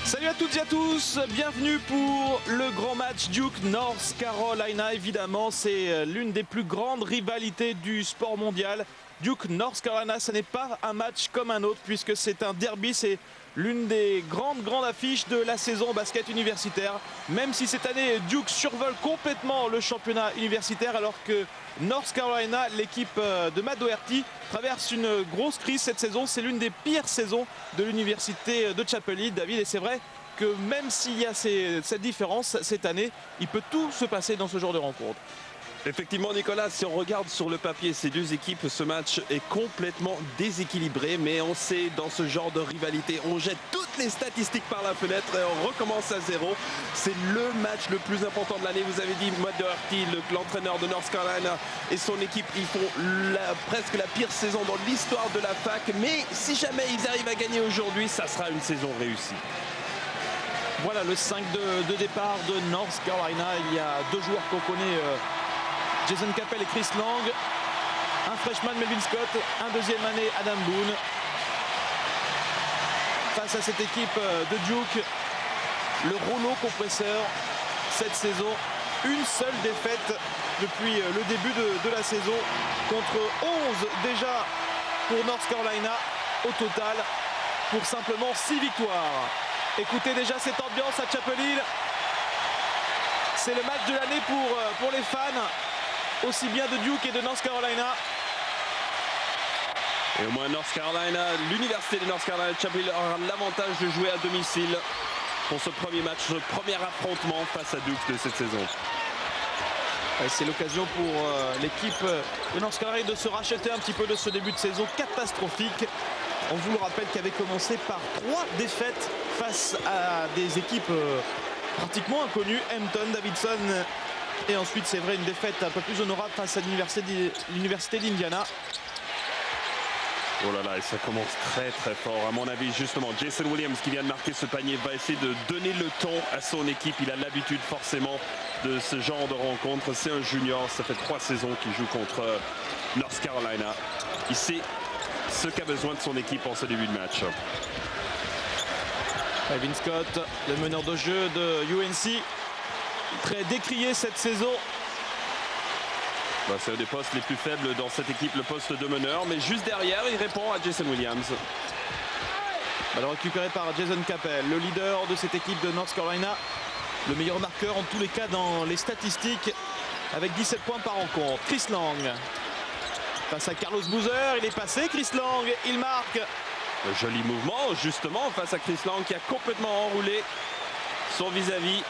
Salut à toutes et à tous, bienvenue pour le grand match Duke North Carolina. Évidemment, c'est l'une des plus grandes rivalités du sport mondial. Duke North Carolina, ce n'est pas un match comme un autre puisque c'est un derby, c'est l'une des grandes affiches de la saison basket universitaire. Même si cette année Duke survole complètement le championnat universitaire alors que North Carolina, l'équipe de Matt Doherty, traverse une grosse crise cette saison. C'est l'une des pires saisons de l'université de Chapel Hill, David, et c'est vrai que même s'il y a cette différence cette année, il peut tout se passer dans ce genre de rencontre. Effectivement, Nicolas, si on regarde sur le papier ces deux équipes, ce match est complètement déséquilibré. Mais on sait, dans ce genre de rivalité, on jette toutes les statistiques par la fenêtre et on recommence à zéro. C'est le match le plus important de l'année. Vous avez dit, Matt Doherty, l'entraîneur de North Carolina et son équipe, ils font presque la pire saison dans l'histoire de la fac. Mais si jamais ils arrivent à gagner aujourd'hui, ça sera une saison réussie. Voilà le 5 de départ de North Carolina. Il y a deux joueurs qu'on connaît, Jason Capel et Chris Lang. Un freshman, Melvin Scott. Un deuxième année, Adam Boone. Face à cette équipe de Duke, le rouleau compresseur cette saison. Une seule défaite depuis le début de la saison contre 11 déjà pour North Carolina au total pour simplement 6 victoires. Écoutez déjà cette ambiance à Chapel Hill. C'est le match de l'année pour les fans, aussi bien de Duke et de North Carolina. Et au moins North Carolina, l'université de North Carolina Chapel Hill aura l'avantage de jouer à domicile pour ce premier match, ce premier affrontement face à Duke de cette saison. C'est l'occasion pour l'équipe de North Carolina de se racheter un petit peu de ce début de saison catastrophique. On vous le rappelle qui avait commencé par 3 défaites face à des équipes pratiquement inconnues, Hampton, Davidson et ensuite c'est vrai une défaite un peu plus honorable face à l'université d'Indiana. Oh là là, et ça commence très fort. À mon avis, justement, Jason Williams qui vient de marquer ce panier va essayer de donner le ton à son équipe. Il a l'habitude forcément de ce genre de rencontre. C'est un junior, ça fait 3 saisons qu'il joue contre North Carolina. Il sait ce qu'a besoin de son équipe en ce début de match. Melvin Scott, le meneur de jeu de UNC, très décrié cette saison. C'est un des postes les plus faibles dans cette équipe, le poste de meneur. Mais juste derrière, il répond à Jason Williams. Ballon récupéré par Jason Capel, le leader de cette équipe de North Carolina. Le meilleur marqueur en tous les cas dans les statistiques avec 17 points par rencontre. Chris Lang face à Carlos Boozer, il est passé, Chris Lang, il marque. Un joli mouvement justement face à Chris Lang qui a complètement enroulé son vis-à-vis.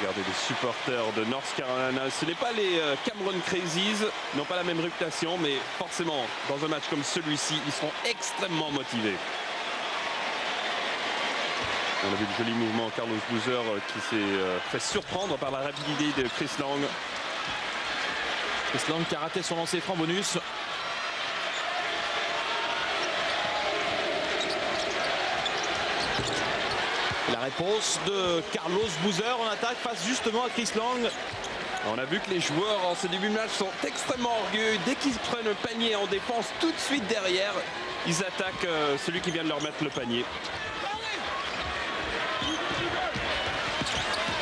Regardez les supporters de North Carolina, ce n'est pas les Cameron Crazies, ils n'ont pas la même réputation, mais forcément dans un match comme celui-ci, ils seront extrêmement motivés. On a vu le joli mouvement Carlos Boozer qui s'est fait surprendre par la rapidité de Chris Lang. Chris Lang qui a raté son lancer franc bonus. La réponse de Carlos Boozer en attaque face justement à Chris Lang. On a vu que les joueurs en ce début de match sont extrêmement orgueilleux. Dès qu'ils prennent un panier en défense, tout de suite derrière, ils attaquent celui qui vient de leur mettre le panier.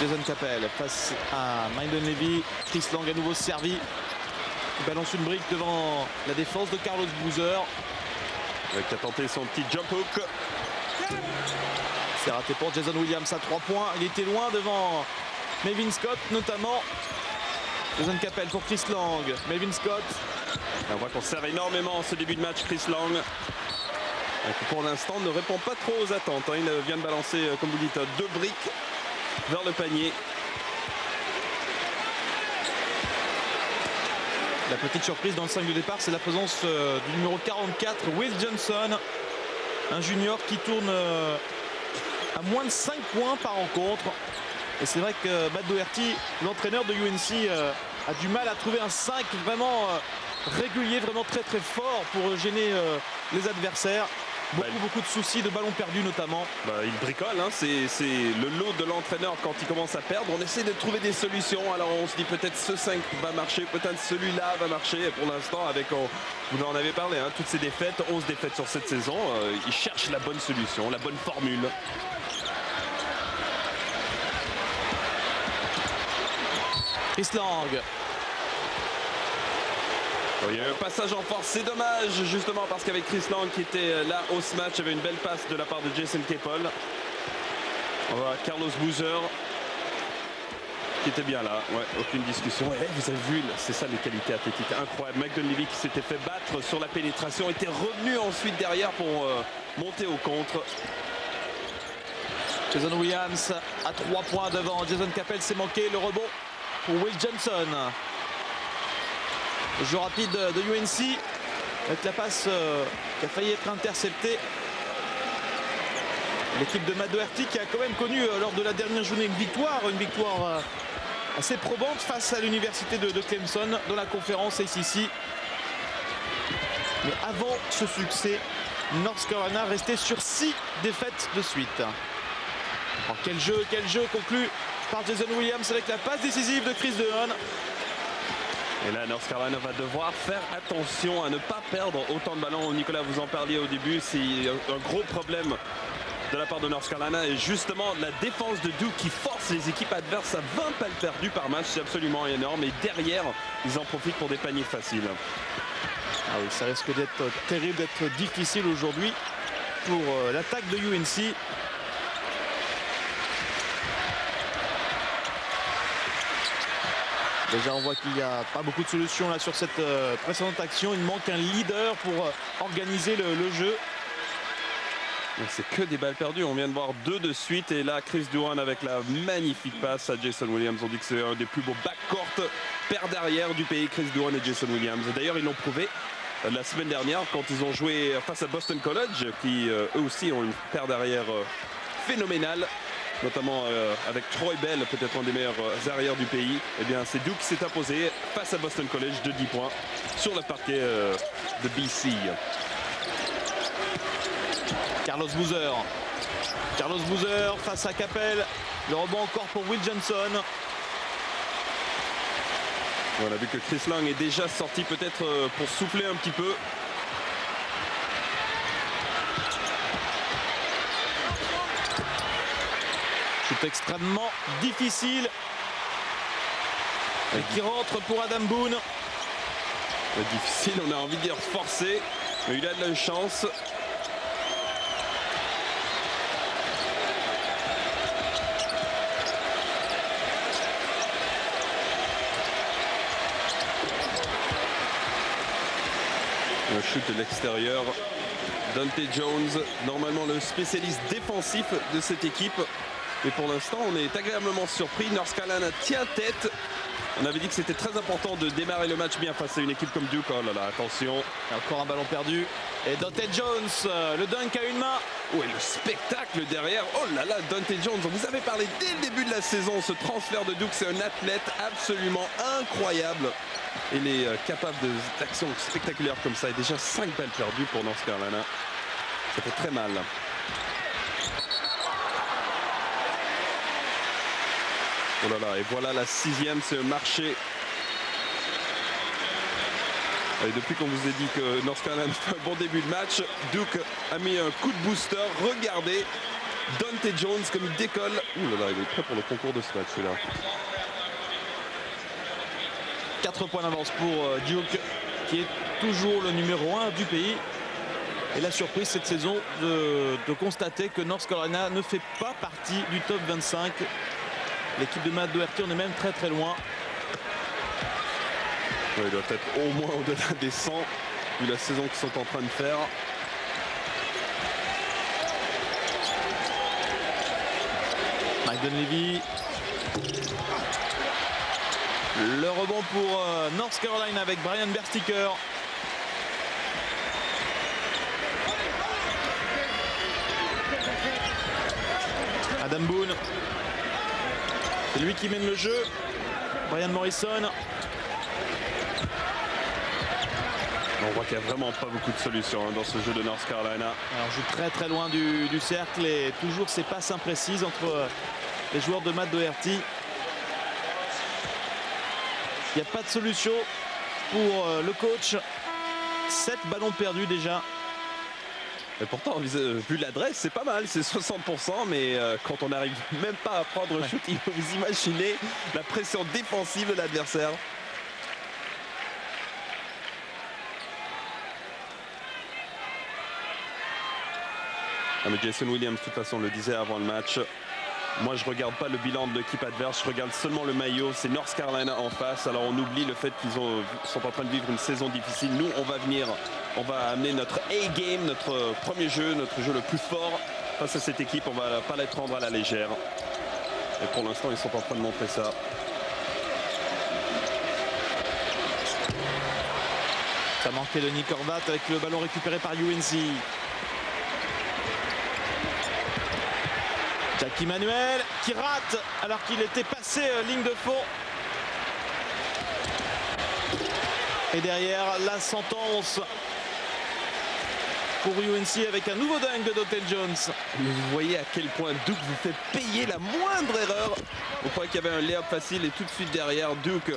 Jason Capel face à Myndon Levy. Chris Lang à nouveau servi. Il balance une brique devant la défense de Carlos Boozer. Qui a tenté son petit jump hook. C'est raté pour Jason Williams à 3 points. Il était loin devant Melvin Scott notamment. Jason Capel pour Chris Lang. Melvin Scott. On voit qu'on sert énormément en ce début de match Chris Lang. Qui pour l'instant ne répond pas trop aux attentes. Il vient de balancer, comme vous dites, 2 briques vers le panier. La petite surprise dans le 5 de départ, c'est la présence du numéro 44, Will Johnson. Un junior qui tourne à moins de 5 points par rencontre. Et c'est vrai que Matt Doherty, l'entraîneur de UNC, a du mal à trouver un 5 vraiment régulier, vraiment très fort pour gêner les adversaires. Beaucoup de soucis de ballons perdus notamment. Il bricole, hein. C'est le lot de l'entraîneur quand il commence à perdre. On essaie de trouver des solutions. Alors on se dit peut-être ce 5 va marcher, peut-être celui-là va marcher. Et pour l'instant, vous en avez parlé, hein, toutes ces défaites, 11 défaites sur cette saison, il cherche la bonne solution, la bonne formule. Chris Lang. Il y a eu un passage en force, c'est dommage justement parce qu'avec Chris Lang qui était là au match, il y avait une belle passe de la part de Jason Capel. On voit Carlos Boozer qui était bien là, ouais, aucune discussion. Et vous avez vu, c'est ça les qualités athlétiques incroyables. Mike Dunleavy qui s'était fait battre sur la pénétration était revenu ensuite derrière pour monter au contre. Jason Williams à 3 points devant. Jason Capel s'est manqué, le rebond pour Will Johnson. Le jeu rapide de UNC avec la passe qui a failli être interceptée. L'équipe de Matt Doherty qui a quand même connu lors de la dernière journée une victoire assez probante face à l'université de Clemson dans la conférence ACC. Mais avant ce succès, North Carolina restait sur 6 défaites de suite. Alors quel jeu conclu par Jason Williams avec la passe décisive de Chris Dehan. Et là, North Carolina va devoir faire attention à ne pas perdre autant de ballons. Nicolas, vous en parliez au début, c'est un gros problème de la part de North Carolina. Et justement, la défense de Duke qui force les équipes adverses à 20 balles perdues par match, c'est absolument énorme. Et derrière, ils en profitent pour des paniers faciles. Ah oui, ça risque d'être terrible, d'être difficile aujourd'hui pour l'attaque de UNC. Déjà, on voit qu'il n'y a pas beaucoup de solutions là sur cette précédente action. Il manque un leader pour organiser le jeu. C'est que des balles perdues. On vient de voir 2 de suite. Et là, Chris Duhan avec la magnifique passe à Jason Williams. On dit que c'est un des plus beaux backcourt paires d'arrière du pays, Chris Duhan et Jason Williams. D'ailleurs, ils l'ont prouvé la semaine dernière quand ils ont joué face à Boston College, qui eux aussi ont une paire d'arrière phénoménale. Notamment avec Troy Bell, peut-être un des meilleurs arrières du pays. Eh bien, c'est Duke qui s'est imposé face à Boston College de 10 points sur le parquet de BC. Carlos Boozer. Carlos Boozer face à Capel. Le rebond encore pour Will Johnson. On a vu que Chris Lang est déjà sorti peut-être pour souffler un petit peu. C'est extrêmement difficile. Et qui rentre pour Adam Boone. Difficile, on a envie de dire forcé. Mais il a de la chance. Un shoot de l'extérieur. Dante Jones, normalement le spécialiste défensif de cette équipe. Mais pour l'instant, on est agréablement surpris. North Carolina tient tête. On avait dit que c'était très important de démarrer le match bien face à une équipe comme Duke. Oh là là, attention. Et encore un ballon perdu. Et Dante Jones, le dunk à une main. Oui, le spectacle derrière. Oh là là, Dante Jones. On vous avait parlé dès le début de la saison. Ce transfert de Duke, c'est un athlète absolument incroyable. Et il est capable d'actions spectaculaires comme ça. Et déjà 5 balles perdues pour North Carolina. Ça fait très mal. Oh là là, et voilà la 6e, c'est un marché. Et depuis qu'on vous a dit que North Carolina fait un bon début de match, Duke a mis un coup de booster. Regardez, Dante Jones comme il décolle. Ouh là là, il est prêt pour le concours de ce match celui-là. 4 points d'avance pour Duke, qui est toujours le numéro 1 du pays. Et la surprise cette saison de constater que North Carolina ne fait pas partie du top 25. L'équipe de Matt Doherty, on est même très loin. Ouais, il doit être au moins au-delà des 100 vu la saison qu'ils sont en train de faire. Mike Dunleavy. Le rebond pour North Carolina avec Brian Bersticker. Adam Boone. C'est lui qui mène le jeu. Brian Morrison. On voit qu'il n'y a vraiment pas beaucoup de solutions dans ce jeu de North Carolina. Alors, on joue très loin du cercle et toujours ces passes imprécises entre les joueurs de Matt Doherty. Il n'y a pas de solution pour le coach. 7 ballons perdus déjà. Et pourtant, vu l'adresse, c'est pas mal, c'est 60%, mais quand on n'arrive même pas à prendre un shoot, il faut vous imaginer la pression défensive de l'adversaire. Ah, mais Jason Williams, de toute façon, le disait avant le match. Moi, je regarde pas le bilan de l'équipe adverse, je regarde seulement le maillot. C'est North Carolina en face. Alors, on oublie le fait qu'ils sont en train de vivre une saison difficile. Nous, on va venir, on va amener notre A-game, notre premier jeu, notre jeu le plus fort face à cette équipe. On va pas les prendre à la légère. Et pour l'instant, ils sont en train de montrer ça. Ça manquait de Nick Horvat avec le ballon récupéré par UNC. Jackie Manuel qui rate alors qu'il était passé ligne de fond. Et derrière la sentence pour UNC avec un nouveau dunk de Dottie Jones. Vous voyez à quel point Duke vous fait payer la moindre erreur. On croyait qu'il y avait un layup facile et tout de suite derrière Duke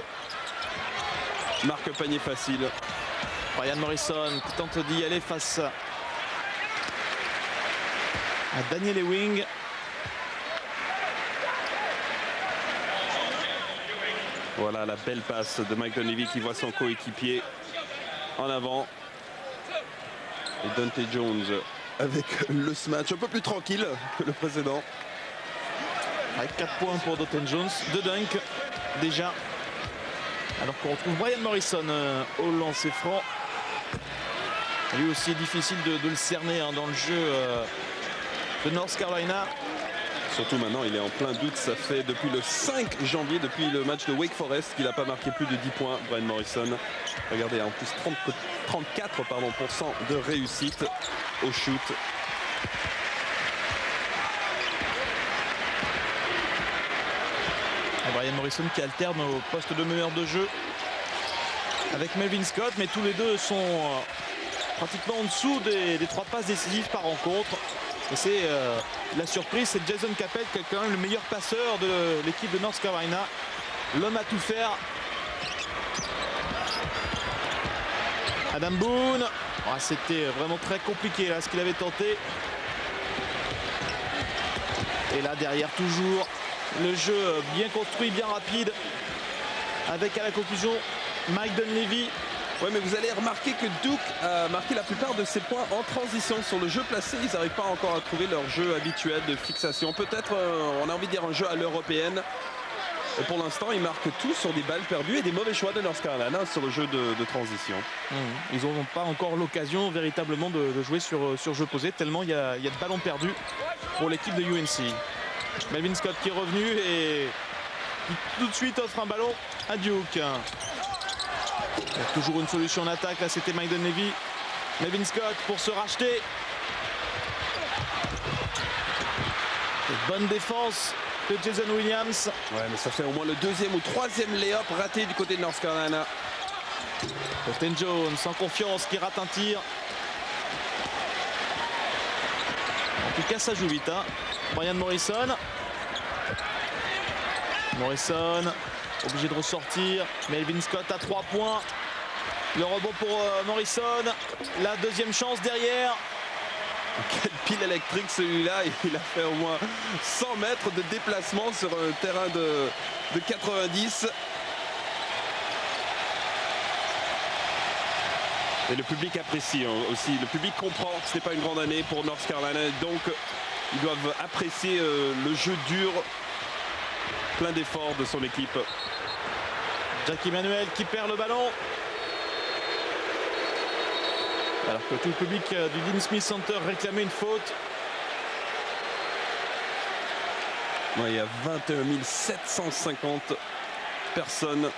marque panier facile. Brian Morrison qui tente d'y aller face à Daniel Ewing. Voilà la belle passe de Mike Dunleavy qui voit son coéquipier en avant. Et Dottie Jones avec le smash un peu plus tranquille que le précédent. Avec 4 points pour Dottie Jones, 2 dunks déjà. Alors qu'on retrouve Brian Morrison au lancer franc. Lui aussi difficile de le cerner dans le jeu de North Carolina. Surtout maintenant, il est en plein doute. Ça fait depuis le 5 janvier, depuis le match de Wake Forest, qu'il n'a pas marqué plus de 10 points, Brian Morrison. Regardez, en plus 34% de réussite au shoot. Et Brian Morrison qui alterne au poste de meneur de jeu avec Melvin Scott, mais tous les deux sont pratiquement en dessous des 3 passes décisives par rencontre. Et c'est la surprise, c'est Jason Capel qui est quand même le meilleur passeur de l'équipe de North Carolina. L'homme à tout faire. Adam Boone. Oh, c'était vraiment très compliqué là ce qu'il avait tenté. Et là derrière toujours le jeu bien construit, bien rapide. Avec à la conclusion Mike Dunleavy. Oui, mais vous allez remarquer que Duke a marqué la plupart de ses points en transition. Sur le jeu placé, ils n'arrivent pas encore à trouver leur jeu habituel de fixation. Peut-être, on a envie de dire un jeu à l'européenne. Et pour l'instant, ils marquent tout sur des balles perdues et des mauvais choix de North Carolina sur le jeu de transition. Ils n'ont pas encore l'occasion véritablement de jouer sur jeu posé, tellement il y a de ballons perdus pour l'équipe de UNC. Melvin Scott qui est revenu et qui tout de suite offre un ballon à Duke. Il y a toujours une solution en attaque, là c'était Mike Dunleavy. Melvin Scott pour se racheter. Et bonne défense de Jason Williams. Ouais, mais ça fait au moins le 2e ou 3e layup raté du côté de North Carolina. Dottie Jones sans confiance qui rate un tir. En tout cas ça joue vite. Brian Morrison. Morrison obligé de ressortir. Melvin Scott à 3 points. Le rebond pour Morrison. La deuxième chance derrière. Quelle pile électrique celui-là. Il a fait au moins 100 mètres de déplacement sur un terrain de 90. Et le public apprécie aussi. Le public comprend que ce n'est pas une grande année pour North Carolina. Donc ils doivent apprécier le jeu dur, plein d'efforts de son équipe. Jackie Manuel qui perd le ballon. Alors que tout le public du Dean Smith Center réclamait une faute. Ouais, il y a 21 750 personnes,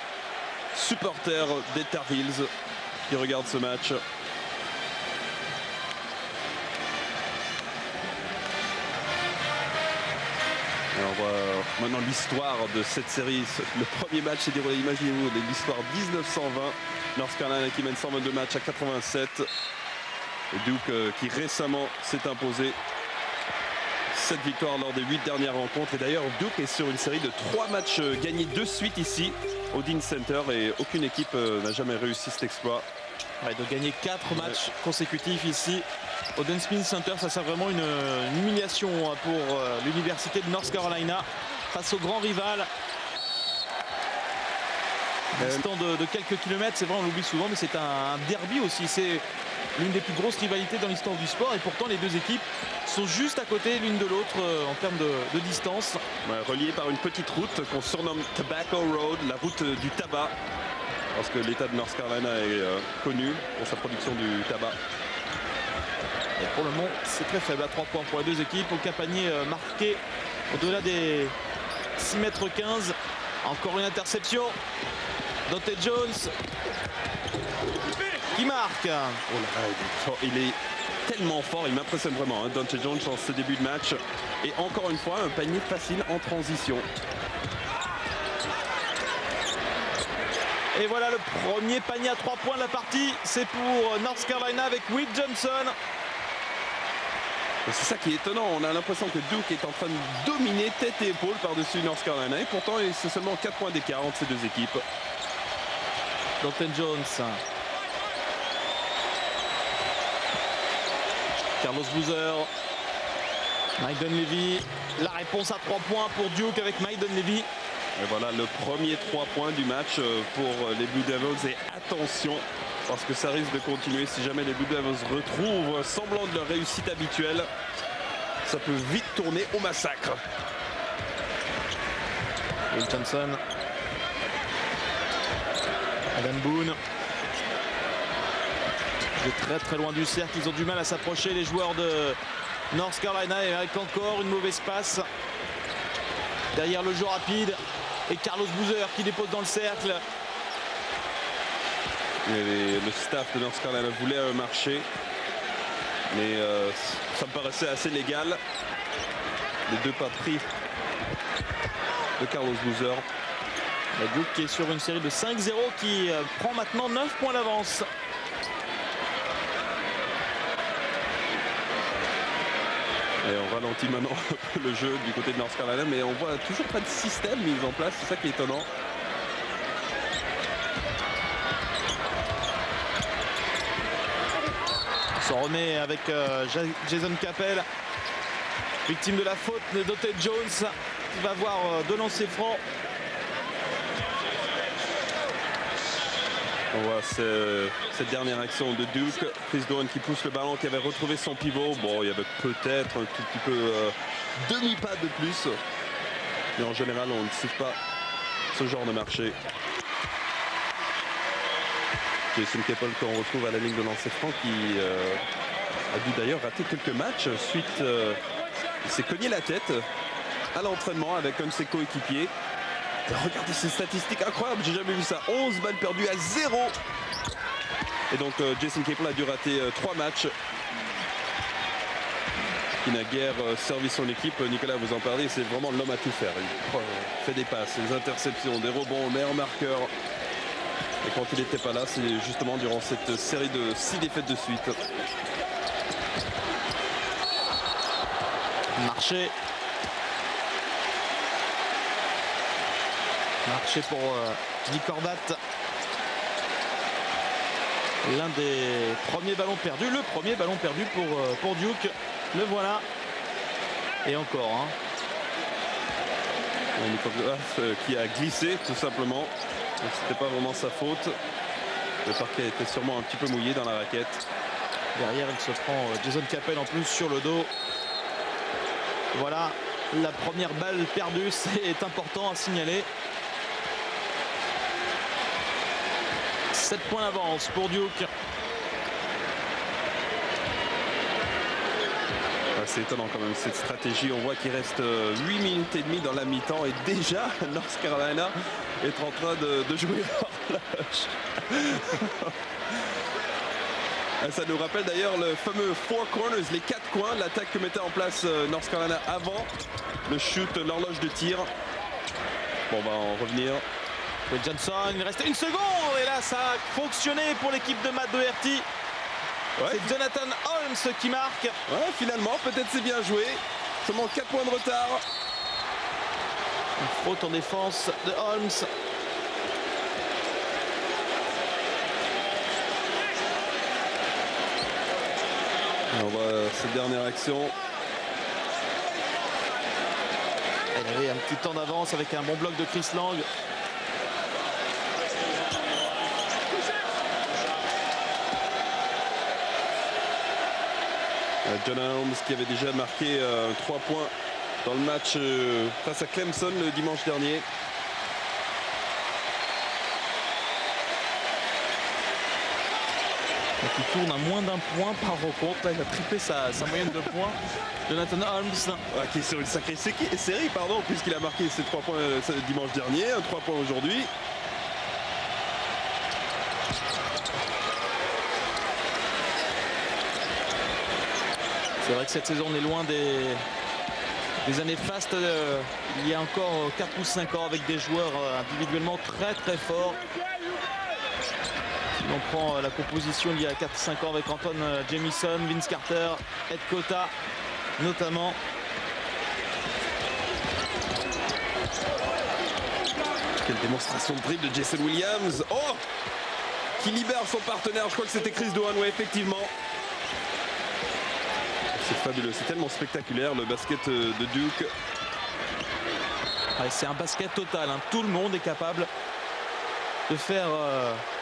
supporters des Tar Heels, qui regardent ce match. Alors maintenant l'histoire de cette série. Le premier match s'est déroulé, imaginez-vous, l'histoire 1920. North Carolina qui mène 122 matchs à 87. Et Duke qui récemment s'est imposé 7 victoires lors des 8 dernières rencontres. Et d'ailleurs, Duke est sur une série de 3 matchs gagnés de suite ici au Dean Center. Et aucune équipe n'a jamais réussi cet exploit. Ouais, de gagner 4 matchs consécutifs ici au Dean Smith Center, ça sert vraiment une humiliation pour l'université de North Carolina face au grand rival. Distant de quelques kilomètres, c'est vrai, on l'oublie souvent, mais c'est un derby aussi. C'est l'une des plus grosses rivalités dans l'histoire du sport et pourtant les deux équipes sont juste à côté l'une de l'autre en termes de distance. Ouais, reliées par une petite route qu'on surnomme Tobacco Road, la route du tabac, parce que l'État de North Carolina est connu pour sa production du tabac. Et pour le moment, c'est très faible à 3 points pour les deux équipes. Aucun panier marqué au-delà des 6,15 m. Encore une interception. Dante Jones qui marque. Oh là, il est tellement fort, il m'impressionne vraiment, hein, Dante Jones en ce début de match. Et encore une fois, un panier facile en transition. Et voilà le premier panier à 3 points de la partie. C'est pour North Carolina avec Will Johnson. C'est ça qui est étonnant, on a l'impression que Duke est en train de dominer tête et épaule par-dessus North Carolina. Et pourtant, c'est seulement 4 points d'écart entre ces deux équipes. Dante Jones. Carlos Boozer. Maiden Levy. La réponse à 3 points pour Duke avec Maiden Levy. Et voilà le premier 3 points du match pour les Blue Devils. Et attention, parce que ça risque de continuer. Si jamais les Blue Devils retrouvent semblant de leur réussite habituelle, ça peut vite tourner au massacre. Will Johnson. Adam Boone. De très loin du cercle, ils ont du mal à s'approcher les joueurs de North Carolina et avec encore une mauvaise passe derrière le jeu rapide et Carlos Boozer qui dépose dans le cercle. Et le staff de North Carolina voulait marcher, mais ça me paraissait assez légal. Les 2 pas pris de Carlos Boozer. La Duke qui est sur une série de 5-0 qui prend maintenant 9 points d'avance. Et on ralentit maintenant le jeu du côté de North Carolina, mais on voit toujours pas de système mis en place, c'est ça qui est étonnant. On s'en remet avec Jason Capel, victime de la faute de Dante Jones, qui va avoir 2 lancers francs. On voit cette dernière action de Duke. Chris Doan qui pousse le ballon, qui avait retrouvé son pivot. Bon, il y avait peut-être un tout petit peu demi-pas de plus. Mais en général, on ne cite pas ce genre de marché. Jason Capel qu'on retrouve à la ligne de lancer franc qui a dû d'ailleurs rater quelques matchs suite. Il s'est cogné la tête à l'entraînement avec un de ses coéquipiers. Regardez ces statistiques incroyables, j'ai jamais vu ça. 11 balles perdues à 0. Et donc Jason Capel a dû rater 3 matchs. Il n'a guère servi son équipe. Nicolas, vous en parlez, c'est vraiment l'homme à tout faire. Il fait des passes, des interceptions, des rebonds, meilleur marqueur. Et quand il n'était pas là, c'est justement durant cette série de 6 défaites de suite. Marché pour Nick Horvat. L'un des premiers ballons perdus. Le premier ballon perdu pour Duke. Le voilà. Et encore. Hein. Nick Horvat qui a glissé tout simplement. C'était pas vraiment sa faute. Le parquet était sûrement un petit peu mouillé dans la raquette. Derrière, il se prend Jason Capel en plus sur le dos. Voilà. La première balle perdue. C'est important à signaler. 7 points d'avance pour Duke. C'est étonnant quand même cette stratégie. On voit qu'il reste 8 minutes et demie dans la mi-temps et déjà North Carolina est en train de jouer l'horloge. Ça nous rappelle d'ailleurs le fameux four corners, les 4 coins, l'attaque que mettait en place North Carolina avant le shoot, l'horloge de tir. Bon, on va en revenir. Will Johnson, il restait une seconde et là ça a fonctionné pour l'équipe de Matt Doherty. Ouais. C'est Jonathan Holmes qui marque. Ouais, finalement, peut-être c'est bien joué. Seulement 4 points de retard. Une faute en défense de Holmes. On voit cette dernière action. Elle avait un petit temps d'avance avec un bon bloc de Chris Lang. John Holmes qui avait déjà marqué 3 points dans le match face à Clemson le dimanche dernier. Il tourne à moins d'un point par rencontre. Là, il a triplé sa moyenne de points. Jonathan Holmes. Qui est sur une sacrée série, puisqu'il a marqué ses 3 points dimanche dernier, 3 points aujourd'hui. C'est vrai que cette saison, on est loin des années fastes. Il y a encore 4 ou 5 ans avec des joueurs individuellement très très forts. Si on prend la composition il y a 4-5 ans avec Anton Jamison, Vince Carter, Ed Cota notamment. Quelle démonstration de dribble de Jason Williams. Oh, qui libère son partenaire. Je crois que c'était Chris Dohan, oui, effectivement. C'est fabuleux, c'est tellement spectaculaire le basket de Duke. Ouais, c'est un basket total, hein. Tout le monde est capable de faire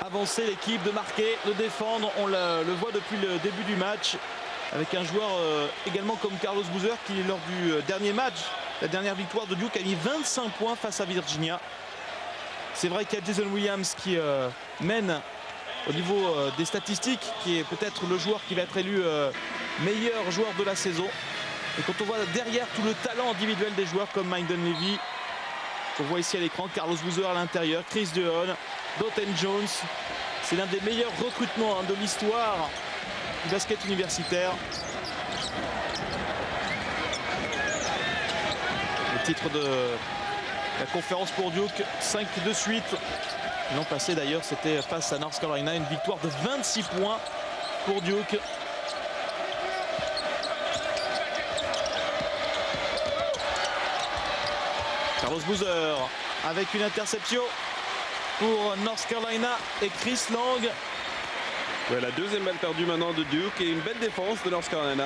avancer l'équipe, de marquer, de défendre. On le voit depuis le début du match avec un joueur également comme Carlos Boozer qui lors du dernier match, la dernière victoire de Duke, a mis 25 points face à Virginia. C'est vrai qu'il y a Jason Williams qui mène au niveau des statistiques, qui est peut-être le joueur qui va être élu meilleur joueur de la saison. Et quand on voit derrière tout le talent individuel des joueurs comme Maiden Levy, qu'on voit ici à l'écran, Carlos Boozer à l'intérieur, Chris Duhon, Dothan Jones, c'est l'un des meilleurs recrutements de l'histoire du basket universitaire. Le titre de la conférence pour Duke, 5 de suite. L'an passé d'ailleurs, c'était face à North Carolina, une victoire de 26 points pour Duke. Carlos Boozer avec une interception pour North Carolina et Chris Lang. Ouais, la deuxième balle perdue maintenant de Duke et une belle défense de North Carolina.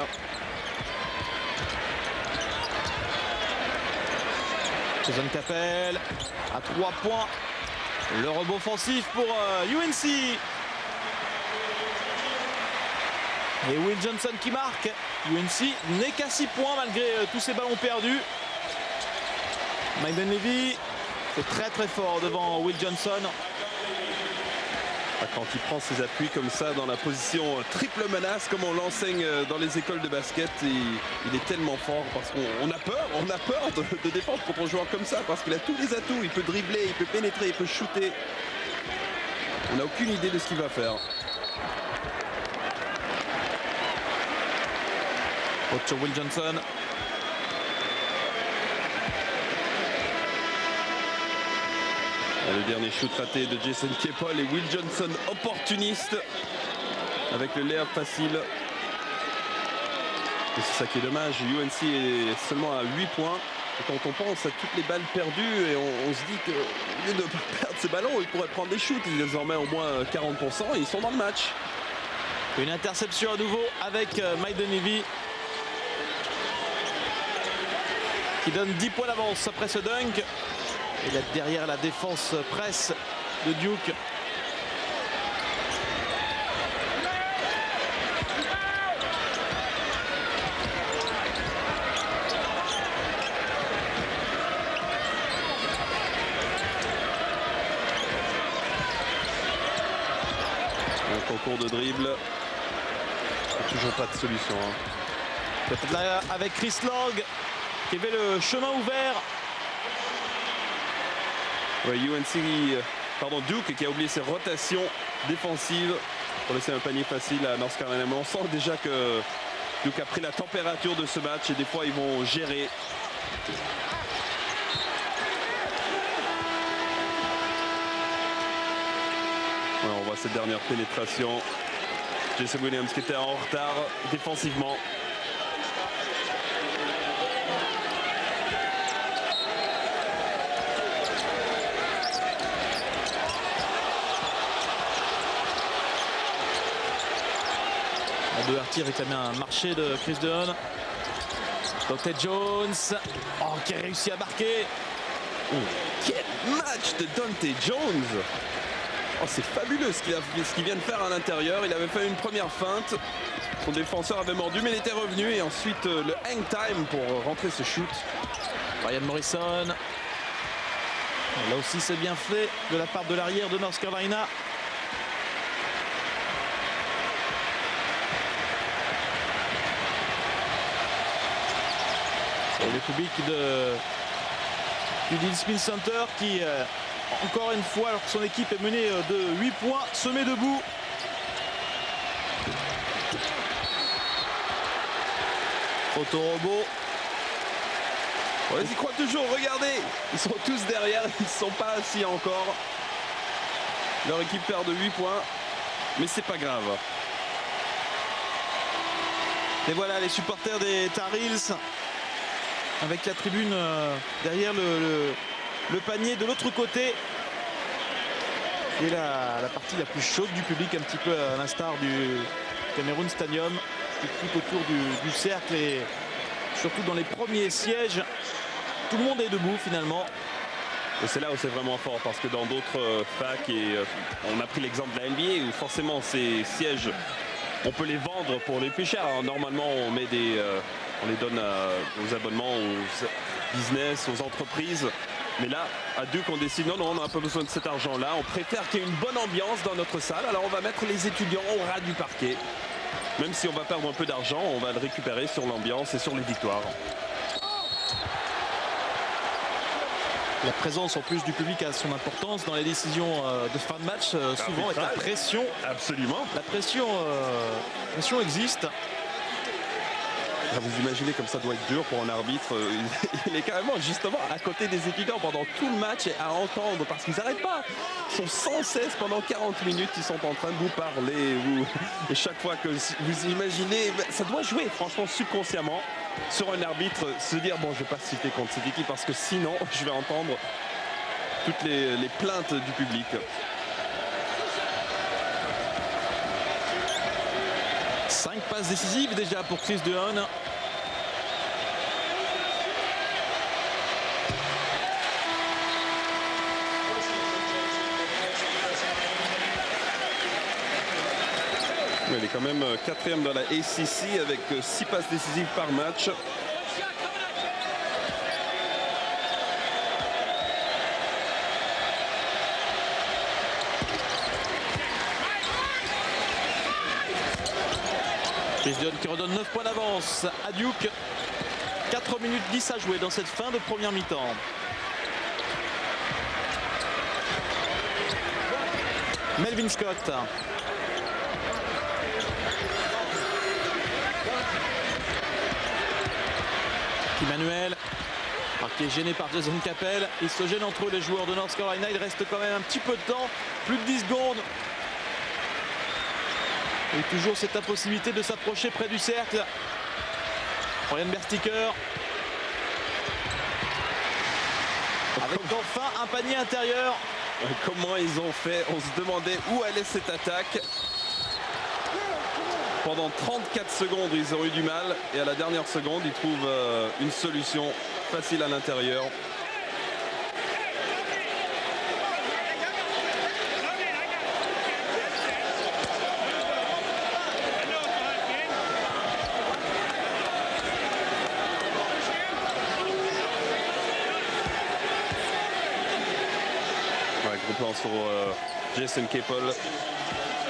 Jason Capel à 3 points. Le rebond offensif pour UNC. Et Will Johnson qui marque. UNC n'est qu'à 6 points malgré tous ces ballons perdus. Maiden Levy, c'est très très fort devant Will Johnson. Quand il prend ses appuis comme ça dans la position triple menace comme on l'enseigne dans les écoles de basket, il est tellement fort parce qu'on a peur de défendre contre un joueur comme ça parce qu'il a tous les atouts, il peut dribbler, il peut pénétrer, il peut shooter. On n'a aucune idée de ce qu'il va faire. Coach Will Johnson. Le dernier shoot raté de Jason Keppel et Will Johnson opportuniste avec le layup facile. Et c'est ça qui est dommage, UNC est seulement à 8 points. Et quand on pense à toutes les balles perdues, et on se dit qu'au lieu de perdre ces ballons, ils pourraient prendre des shoots. Ils désormais au moins 40% et ils sont dans le match. Une interception à nouveau avec Maiden Levy qui donne 10 points d'avance après ce dunk. Et là derrière la défense presse de Duke. Un concours de dribble. Toujours pas de solution. Hein. Peut-être là avec Chris Lang qui avait le chemin ouvert. Ouais, Duke qui a oublié ses rotations défensives. pour laisser un panier facile à North Carolina. Mais on sent déjà que Duke a pris la température de ce match et des fois ils vont gérer. Alors, on voit cette dernière pénétration. Jason Williams qui était en retard défensivement. Doherty réclamait un marché de Chris Dunn. Dante Jones, qui a réussi à marquer. Quel match de Dante Jones! C'est fabuleux ce qu'il vient de faire à l'intérieur. Il avait fait une première feinte. Son défenseur avait mordu, mais il était revenu. Et ensuite, le hang time pour rentrer ce shoot. Ryan Morrison. Là aussi, c'est bien fait de la part de l'arrière de North Carolina. Et le public du Dean Smith Center qui, encore une fois, alors que son équipe est menée de 8 points, se met debout. Photo-robot. Ils y croient toujours, regardez. Ils sont tous derrière, ils ne sont pas assis encore. Leur équipe perd de 8 points, mais c'est pas grave. Et voilà les supporters des Tar Heels avec la tribune derrière le panier de l'autre côté. Et la partie la plus chaude du public, un petit peu à l'instar du Cameroun Stadium, tout autour du cercle et surtout dans les premiers sièges. Tout le monde est debout finalement. Et c'est là où c'est vraiment fort parce que dans d'autres facs, et on a pris l'exemple de la NBA où forcément ces sièges, on peut les vendre pour les plus chers. Alors, normalement, on les donne aux abonnements, aux business, aux entreprises. Mais là, à Duke, on décide non, on n'a pas besoin de cet argent-là. On préfère qu'il y ait une bonne ambiance dans notre salle. Alors on va mettre les étudiants au ras du parquet. Même si on va perdre un peu d'argent, on va le récupérer sur l'ambiance et sur les victoires. La présence en plus du public a son importance dans les décisions de fin de match, souvent avec la pression. Absolument. La pression existe. Vous imaginez comme ça doit être dur pour un arbitre. Il est carrément justement à côté des étudiants pendant tout le match et à entendre parce qu'ils n'arrêtent pas. Ils sont sans cesse pendant 40 minutes, ils sont en train de vous parler. Et chaque fois que vous imaginez, ça doit jouer franchement subconsciemment sur un arbitre, se dire bon, je ne vais pas citer contre cette équipe parce que sinon je vais entendre toutes les plaintes du public. Cinq passes décisives déjà pour Chris Dunn. Il est quand même 4e dans la ACC avec 6 passes décisives par match. Chris Dunn qui redonne 9 points d'avance à Duke. 4 minutes 10 à jouer dans cette fin de première mi-temps. Melvin Scott. Emmanuel, qui est gêné par Jason Capel. Il se gêne entre eux, les joueurs de North Carolina. Il reste quand même un petit peu de temps, plus de 10 secondes. Et toujours cette impossibilité de s'approcher près du cercle. Ryan Bersticker. Avec enfin un panier intérieur. Comment ils ont fait? On se demandait où allait cette attaque. Pendant 34 secondes, ils ont eu du mal. Et à la dernière seconde, ils trouvent une solution facile à l'intérieur. Gros plan sur Jason Capel,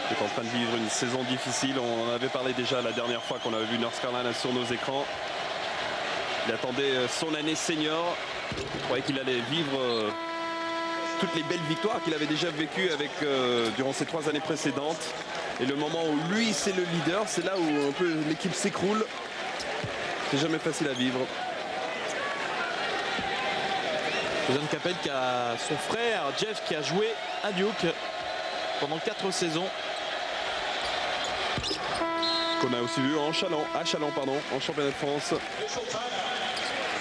qui est en train de vivre une saison difficile. On en avait parlé déjà la dernière fois qu'on avait vu North Carolina sur nos écrans. Il attendait son année senior. Il croyait qu'il allait vivre toutes les belles victoires qu'il avait déjà vécues avec, durant ces 3 années précédentes. Et le moment où lui c'est le leader, c'est là où un peu l'équipe s'écroule. C'est jamais facile à vivre. Jason Capel qui a son frère Jeff qui a joué à Duke pendant 4 saisons. Qu'on a aussi vu à Chalon, en championnat de France.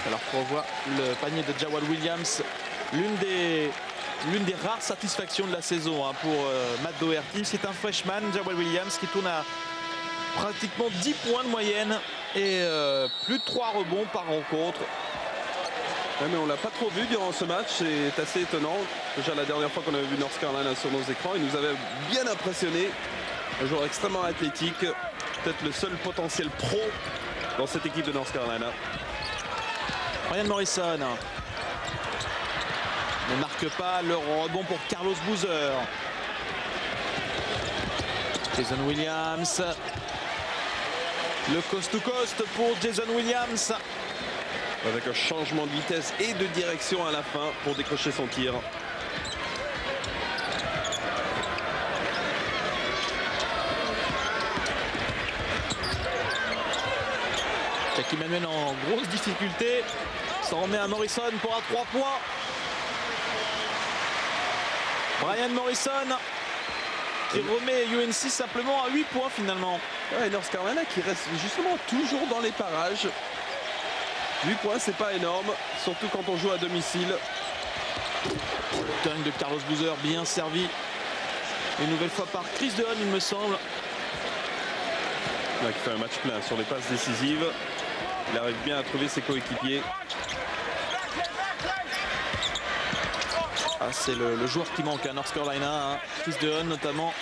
Alors qu'on voit le panier de Jawal Williams, l'une des rares satisfactions de la saison pour Matt Doherty. C'est un freshman, Jawal Williams, qui tourne à pratiquement 10 points de moyenne et plus de 3 rebonds par rencontre. Ouais, mais on l'a pas trop vu durant ce match, c'est assez étonnant. Déjà la dernière fois qu'on avait vu North Carolina sur nos écrans, il nous avait bien impressionné. Un joueur extrêmement athlétique, peut-être le seul potentiel pro dans cette équipe de North Carolina. Ryan Morrison ne marque pas, le rebond pour Carlos Boozer. Jason Williams, le coast-to-coast pour Jason Williams. Avec un changement de vitesse et de direction à la fin pour décrocher son tir. Jackie Manuel en grosse difficulté. S'en remet à Morrison pour un 3 points. Brian Morrison qui remet UNC simplement à 8 points finalement. Ouais, North Carolina qui reste justement toujours dans les parages. 8 points, c'est pas énorme, surtout quand on joue à domicile. Dunk de Carlos Boozer, bien servi. Une nouvelle fois par Chris Deon, il me semble. Là, qui fait un match plein sur les passes décisives. Il arrive bien à trouver ses coéquipiers. Ah, c'est le joueur qui manque à North Carolina, Chris Deon notamment.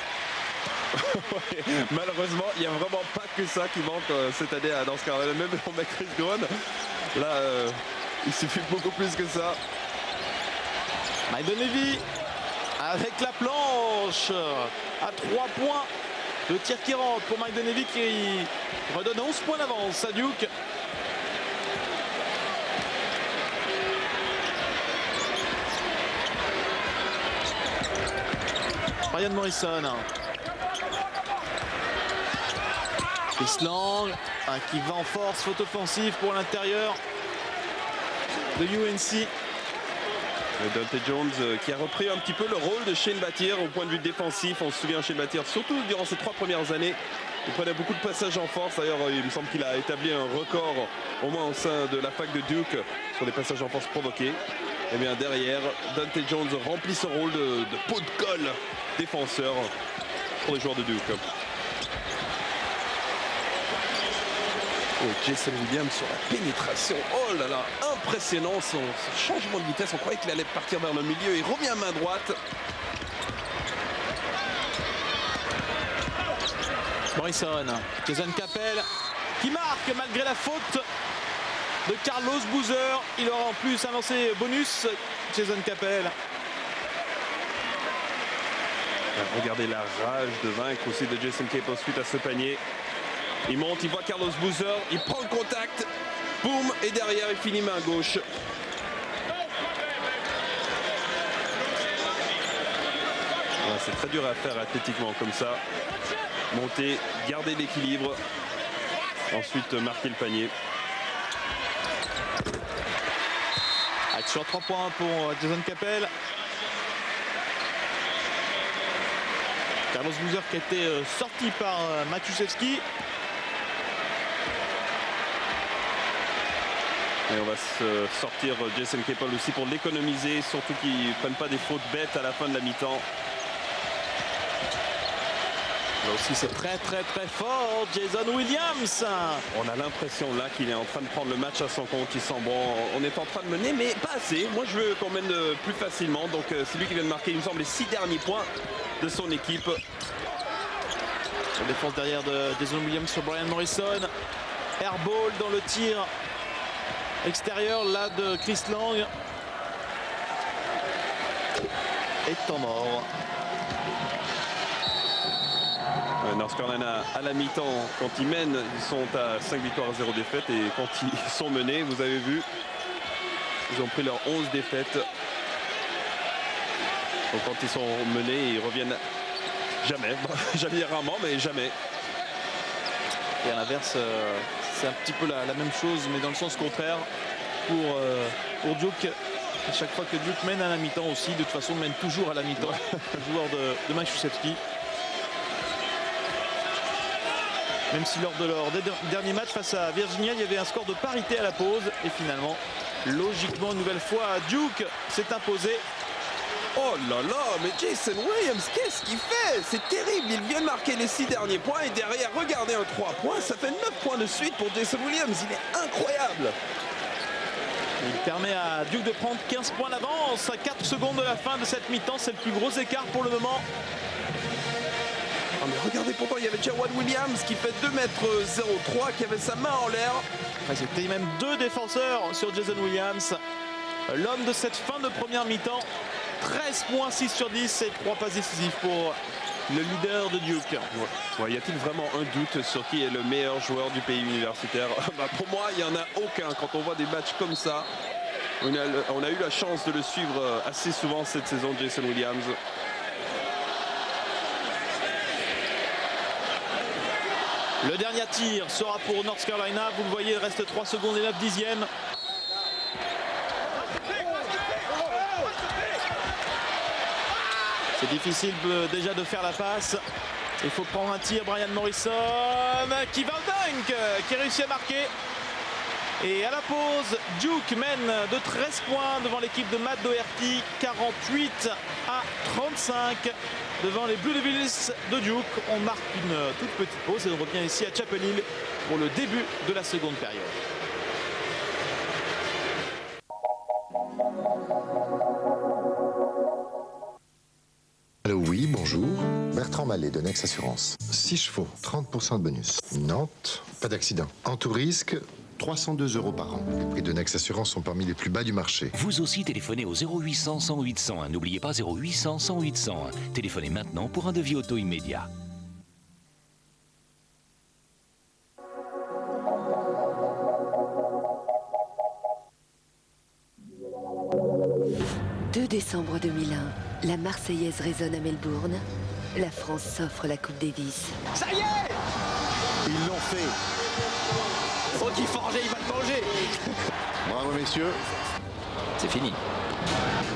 Ouais, malheureusement, il n'y a vraiment pas que ça qui manque cette année à North Carolina. Même on met Chris Deon. Là, il suffit beaucoup plus que ça. Mike Dunleavy avec la planche à 3 points. Le tir qui rentre pour Mike Dunleavy qui redonne 11 points d'avance à Duke. Brian Morrison. Chris Lang qui va en force, faute offensive pour l'intérieur de UNC. Dante Jones qui a repris un petit peu le rôle de Shane Battier au point de vue défensif. On se souvient Shane Battier, surtout durant ses 3 premières années. Il prenait beaucoup de passages en force. D'ailleurs, il me semble qu'il a établi un record, au moins au sein de la fac de Duke, sur les passages en force provoqués. Et bien derrière, Dante Jones remplit ce rôle de pot de colle défenseur pour les joueurs de Duke. Oh, Jason Williams sur la pénétration. Oh là là, impressionnant son changement de vitesse. On croyait qu'il allait partir vers le milieu. Il revient à main droite. Morrison, Jason Capel qui marque malgré la faute de Carlos Boozer. Il aura en plus un lancer bonus, Jason Capel. Regardez la rage de vaincre aussi de Jason Capel suite à ce panier. Il monte, il voit Carlos Boozer, il prend le contact, boum, et derrière il finit main gauche. Ouais, c'est très dur à faire athlétiquement comme ça. Monter, garder l'équilibre, ensuite marquer le panier. Sur 3 points pour Jason Capel. Carlos Boozer qui a été sorti par Matuszewski. Et on va se sortir Jason Capel aussi pour l'économiser, surtout qu'ils ne prennent pas des fautes bêtes à la fin de la mi-temps. Là aussi c'est très fort, Jason Williams. On a l'impression là qu'il est en train de prendre le match à son compte. Il sent bon, on est en train de mener, mais pas assez. Moi je veux qu'on mène plus facilement. Donc c'est lui qui vient de marquer, il me semble, les 6 derniers points de son équipe. La défense derrière de Jason Williams sur Brian Morrison. Airball dans le tir extérieur là de Chris Lang. Et temps mort. North Carolina à la mi-temps, quand ils mènent, ils sont à 5 victoires à 0 défaites. Et quand ils sont menés, vous avez vu, ils ont pris leurs 11 défaites. Donc quand ils sont menés, ils reviennent Jamais. J'allais dire rarement, mais jamais. Et à l'inverse, c'est un petit peu la même chose, mais dans le sens contraire pour Duke. À chaque fois que Duke mène à la mi-temps aussi, de toute façon mène toujours à la mi-temps, le joueur de Matuszewski. Même si lors de leur dernier match face à Virginia, il y avait un score de parité à la pause. Et finalement, logiquement, une nouvelle fois, Duke s'est imposé. Oh là là, mais Jason Williams, qu'est-ce qu'il fait? C'est terrible, il vient de marquer les 6 derniers points et derrière, regardez un 3 points, ça fait 9 points de suite pour Jason Williams, il est incroyable. Il permet à Duke de prendre 15 points d'avance à 4 secondes de la fin de cette mi-temps. C'est le plus gros écart pour le moment. Oh mais regardez, pourtant il y avait Jawan Williams qui fait 2,03 m, qui avait sa main en l'air. C'était même 2 défenseurs sur Jason Williams. L'homme de cette fin de première mi-temps. 13 points, 6 sur 10 et 3 passes décisives pour le leader de Duke. Ouais, y a-t-il vraiment un doute sur qui est le meilleur joueur du pays universitaire? Pour moi, il n'y en a aucun. Quand on voit des matchs comme ça, on a eu la chance de le suivre assez souvent cette saison, Jason Williams. Le dernier tir sera pour North Carolina. Vous le voyez, il reste 3 secondes et 9 dixièmes. C'est difficile déjà de faire la passe. Il faut prendre un tir. Brian Morrison qui va au dunk, qui réussit à marquer. Et à la pause, Duke mène de 13 points devant l'équipe de Matt Doherty. 48 à 35 devant les Blue Devils de Duke. On marque une toute petite pause et on revient ici à Chapel Hill pour le début de la seconde période. Allô, oui, bonjour. Bertrand Mallet de Nex Assurance. 6 chevaux, 30% de bonus. Nantes, pas d'accident. En tout risque, 302 € par an. Les prix de Nex Assurance sont parmi les plus bas du marché. Vous aussi téléphonez au 0800 108 101. N'oubliez pas 0800 108 101. Téléphonez maintenant pour un devis auto immédiat. « 2 décembre 2001, la Marseillaise résonne à Melbourne. La France s'offre la Coupe Davis. Ça y est! Ils l'ont fait. Faut qu'il forge, il va le manger. Bravo, messieurs. C'est fini.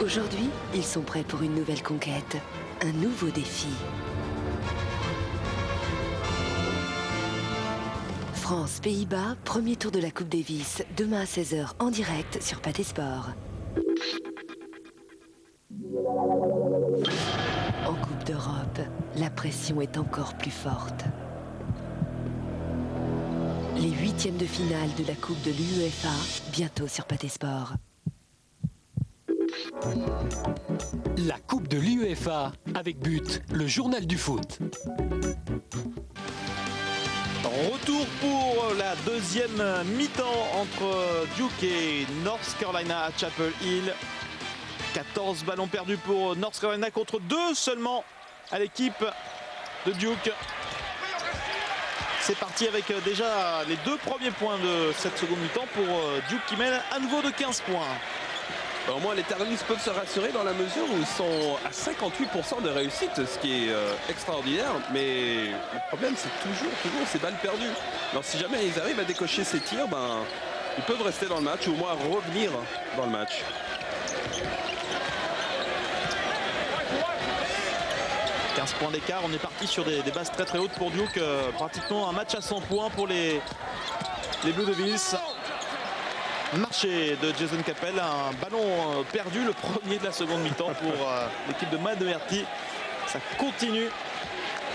Aujourd'hui, ils sont prêts pour une nouvelle conquête, un nouveau défi. France-Pays-Bas, premier tour de la Coupe Davis, demain à 16 h en direct sur Pathé Sport. En Coupe d'Europe, la pression est encore plus forte. Les 8e de finale de la Coupe de l'UEFA, bientôt sur Pathé Sport. La Coupe de l'UEFA avec But, le journal du foot. Retour pour la deuxième mi-temps entre Duke et North Carolina à Chapel Hill. 14 ballons perdus pour North Carolina contre 2 seulement à l'équipe de Duke. C'est parti avec déjà les 2 premiers points de cette seconde mi-temps pour Duke qui mène à nouveau de 15 points. Au moins les Terralistes peuvent se rassurer dans la mesure où ils sont à 58% de réussite, ce qui est extraordinaire, mais le problème c'est toujours ces balles perdues. Alors si jamais ils arrivent à décocher ces tirs, ils peuvent rester dans le match ou au moins revenir dans le match. « 15 points d'écart, on est parti sur des bases très hautes pour Duke, pratiquement un match à 100 points pour les Blue Devils. Marché de Jason Capel, un ballon perdu, le premier de la seconde mi-temps pour l'équipe de Matt Doherty. Ça continue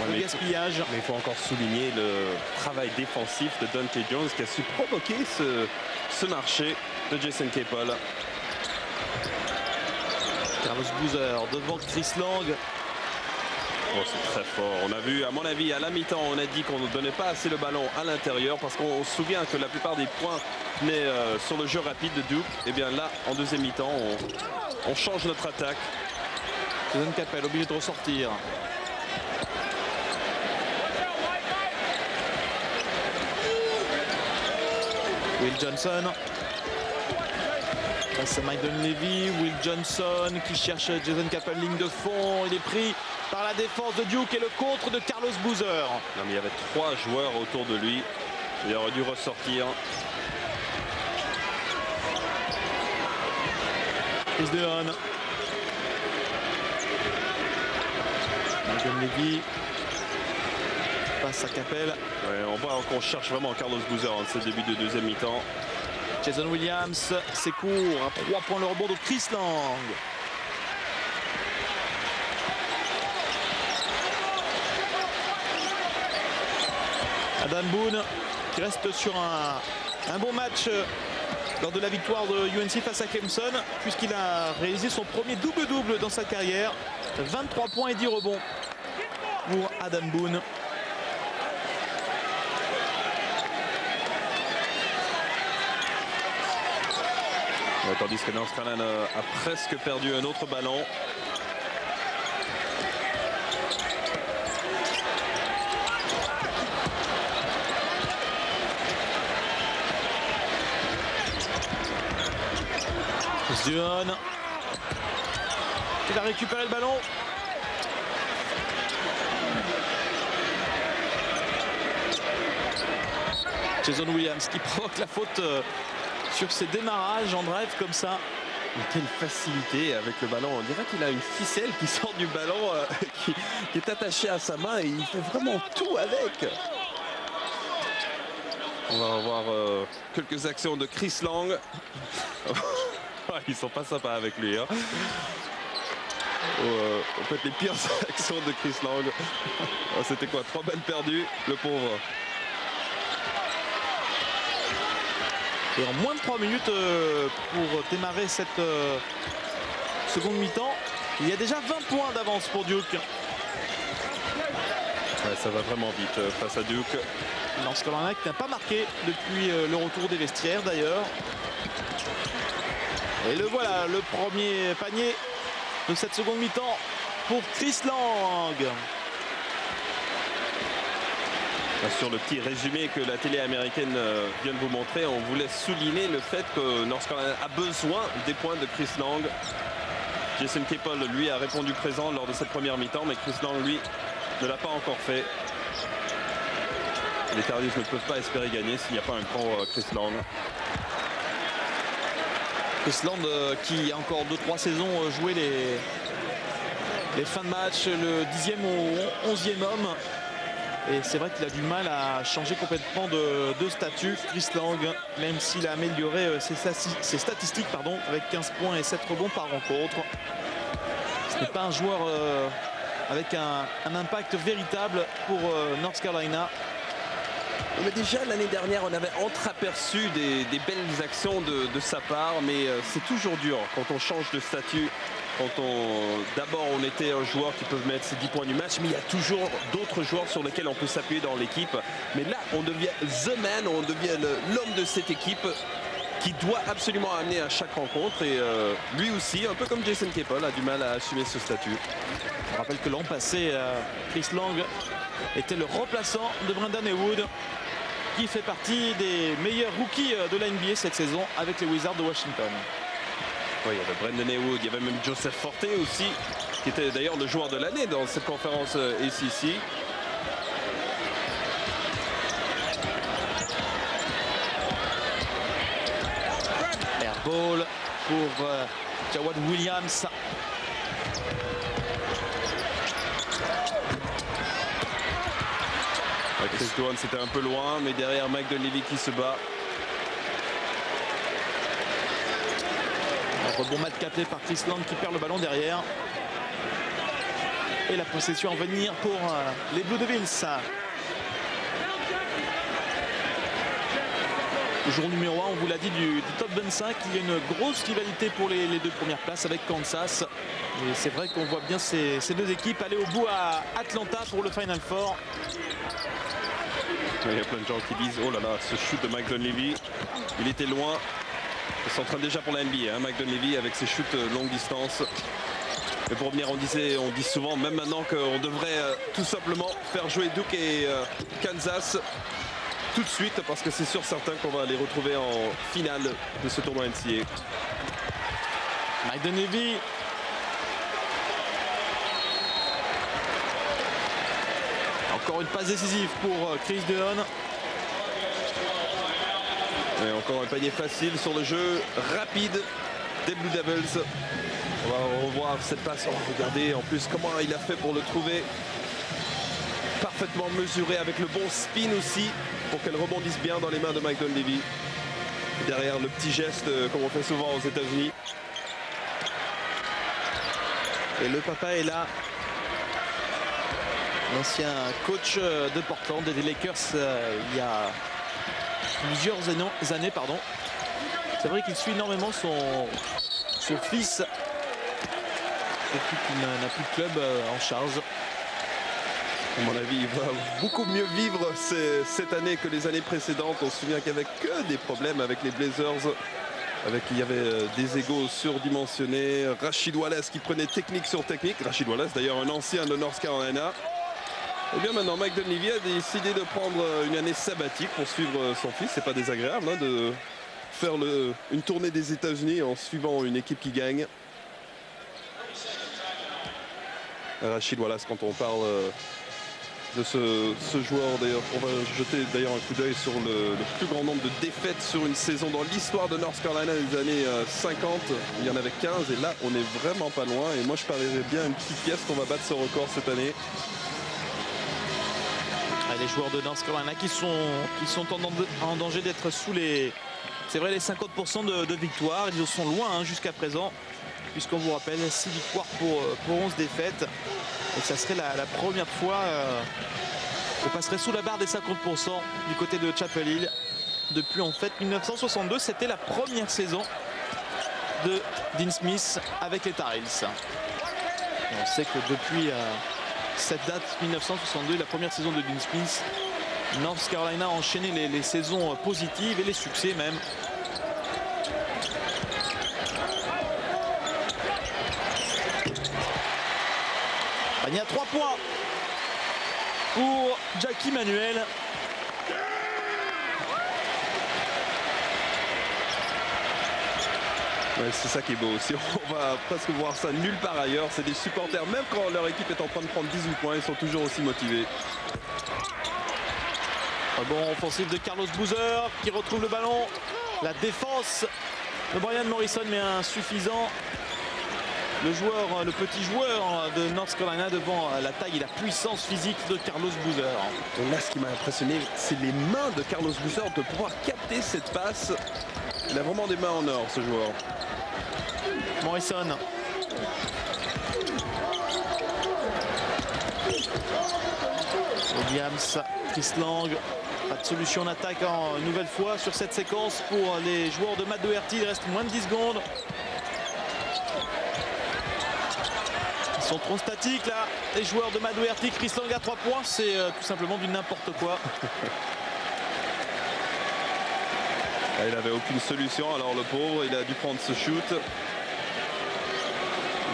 le gaspillage. Mais il faut encore souligner le travail défensif de Dante Jones qui a su provoquer ce marché de Jason Capel. Carlos Boozer devant Chris Lang. Oh, c'est très fort. On a vu, à mon avis, à la mi-temps, on a dit qu'on ne donnait pas assez le ballon à l'intérieur parce qu'on se souvient que la plupart des points venaient sur le jeu rapide de Duke. Et bien là, en deuxième mi-temps, on change notre attaque. Jason Capel obligé de ressortir. Will Johnson. Face à Mike Dunleavy, Will Johnson qui cherche Jason Capel, ligne de fond. Il est pris par la défense de Duke et le contre de Carlos Boozer. Non, mais il y avait 3 joueurs autour de lui. Il aurait dû ressortir. Chris Deon. Mike Dunleavy face à Capel. Ouais, on voit qu'on cherche vraiment Carlos Boozer en ce début de deuxième mi-temps. Jason Williams, c'est court, à 3 points le rebond de Chris Lang. Adam Boone qui reste sur un bon match lors de la victoire de UNC face à Clemson, puisqu'il a réalisé son premier double-double dans sa carrière. 23 points et 10 rebonds pour Adam Boone. Ouais, tandis que North Carolina a presque perdu un autre ballon. Dion. Il a récupéré le ballon. Jason Williams qui provoque la faute sur ses démarrages en drive comme ça. Mais quelle facilité avec le ballon. On dirait qu'il a une ficelle qui sort du ballon, qui est attachée à sa main et il fait vraiment tout avec. On va avoir quelques actions de Chris Lang. Ils sont pas sympas avec lui. Hein. En fait, les pires actions de Chris Lang. C'était quoi? 3 balles perdues, le pauvre. Et en moins de 3 minutes pour démarrer cette seconde mi-temps, il y a déjà 20 points d'avance pour Duke. Ouais, ça va vraiment vite face à Duke. North Carolina qui n'a pas marqué depuis le retour des vestiaires d'ailleurs. Et le voilà, le premier panier de cette seconde mi-temps pour Chris Lang. Sur le petit résumé que la télé américaine vient de vous montrer, on voulait souligner le fait que North Carolina a besoin des points de Chris Lang. Jason Capel, lui, a répondu présent lors de cette première mi-temps, mais Chris Lang, lui, ne l'a pas encore fait. Les Tardifs ne peuvent pas espérer gagner s'il n'y a pas un grand Chris Lang. Chris Lang qui a encore 2-3 saisons joué les fins de match, le 10e ou 11e homme. Et c'est vrai qu'il a du mal à changer complètement de statut, Chris Lang, même s'il a amélioré ses statistiques avec 15 points et 7 rebonds par rencontre. Ce n'est pas un joueur avec un impact véritable pour North Carolina. Mais déjà l'année dernière, on avait entreaperçu des belles actions de sa part, mais c'est toujours dur quand on change de statut. D'abord on était un joueur qui peut mettre ses 10 points du match, mais il y a toujours d'autres joueurs sur lesquels on peut s'appuyer dans l'équipe. Mais là on devient the man, on devient l'homme de cette équipe qui doit absolument amener à chaque rencontre. Et lui aussi, un peu comme Jason Capel, a du mal à assumer ce statut. On rappelle que l'an passé, Chris Lang était le remplaçant de Brendan Haywood, qui fait partie des meilleurs rookies de la NBA cette saison avec les Wizards de Washington. Oui, il y avait Brendan Haywood, il y avait même Joseph Forte aussi, qui était d'ailleurs le joueur de l'année dans cette conférence ACC. Airball pour Jawad Williams. Chris Duan, c'était un peu loin, mais derrière Mike Dunleavy qui se bat. Un rebond mal capté par Chris Lang qui perd le ballon derrière. Et la possession à venir pour les Blue Devils. Jour numéro 1, on vous l'a dit, du top 25. Il y a une grosse rivalité pour les 2 premières places avec Kansas. Et c'est vrai qu'on voit bien ces 2 équipes aller au bout à Atlanta pour le Final Four. Il y a plein de gens qui disent oh là là, ce shoot de Mike Dunleavy, il était loin. Il s'entraîne déjà pour la NBA, hein, Mike Dunleavy, avec ses shoots longue distance. Mais pour revenir, on dit souvent, même maintenant, qu'on devrait tout simplement faire jouer Duke et Kansas tout de suite, parce que c'est sûr certain qu'on va les retrouver en finale de ce tournoi NCAA. Maiden Levy. Encore une passe décisive pour Chris Deon. Et encore un panier facile sur le jeu rapide des Blue Devils. On va revoir cette passe. Oh, regardez en plus comment il a fait pour le trouver. Parfaitement mesuré avec le bon spin aussi pour qu'elle rebondisse bien dans les mains de Maiden Levy. Derrière le petit geste comme on fait souvent aux États-Unis. Et le papa est là. L'ancien coach de Portland et des Lakers il y a plusieurs années. C'est vrai qu'il suit énormément son fils depuis qu'il n'a plus de club en charge. À mon avis, il va beaucoup mieux vivre cette année que les années précédentes. On se souvient qu'il n'y avait que des problèmes avec les Blazers. Il y avait des égos surdimensionnés. Rasheed Wallace qui prenait technique sur technique. Rasheed Wallace, d'ailleurs, un ancien de North Carolina. Et bien maintenant, Maiden Levy a décidé de prendre une année sabbatique pour suivre son fils. C'est pas désagréable hein, de faire une tournée des États-Unis en suivant une équipe qui gagne. Rasheed Wallace, quand on parle de ce joueur, d'ailleurs, on va jeter d'ailleurs un coup d'œil sur le plus grand nombre de défaites sur une saison dans l'histoire de North Carolina des années 50. Il y en avait 15 et là, on n'est vraiment pas loin. Et moi, je parierais bien une petite pièce qu'on va battre ce record cette année. Les joueurs de North Carolina qui sont en danger d'être sous les 50% de victoires. Ils sont loin hein, jusqu'à présent, puisqu'on vous rappelle 6 victoires pour 11 défaites. Et ça serait la première fois qu'on passerait sous la barre des 50% du côté de Chapel Hill. Depuis en fait 1962, c'était la première saison de Dean Smith avec les Tar Heels. Et on sait que depuis cette date 1962, la première saison de Dean Smith, North Carolina a enchaîné les saisons positives et les succès même. Panier à 3 points pour Jackie Manuel. Ouais, c'est ça qui est beau aussi. On va presque voir ça nulle part ailleurs. C'est des supporters, même quand leur équipe est en train de prendre 18 points, ils sont toujours aussi motivés. Rebond offensif de Carlos Boozer qui retrouve le ballon. La défense de Brian Morrison mais insuffisant. Le petit joueur de North Carolina devant la taille et la puissance physique de Carlos Boozer. Et là, ce qui m'a impressionné, c'est les mains de Carlos Boozer de pouvoir capter cette passe. Il a vraiment des mains en or, ce joueur. Morrison. Williams, Chris Lang. Pas de solution en attaque une nouvelle fois sur cette séquence pour les joueurs de Matt Doherty. Il reste moins de 10 secondes. Ils sont trop statiques là, les joueurs de Matt Doherty. Chris Lang à 3 points, c'est tout simplement du n'importe quoi. Il n'avait aucune solution, alors le pauvre, il a dû prendre ce shoot. Il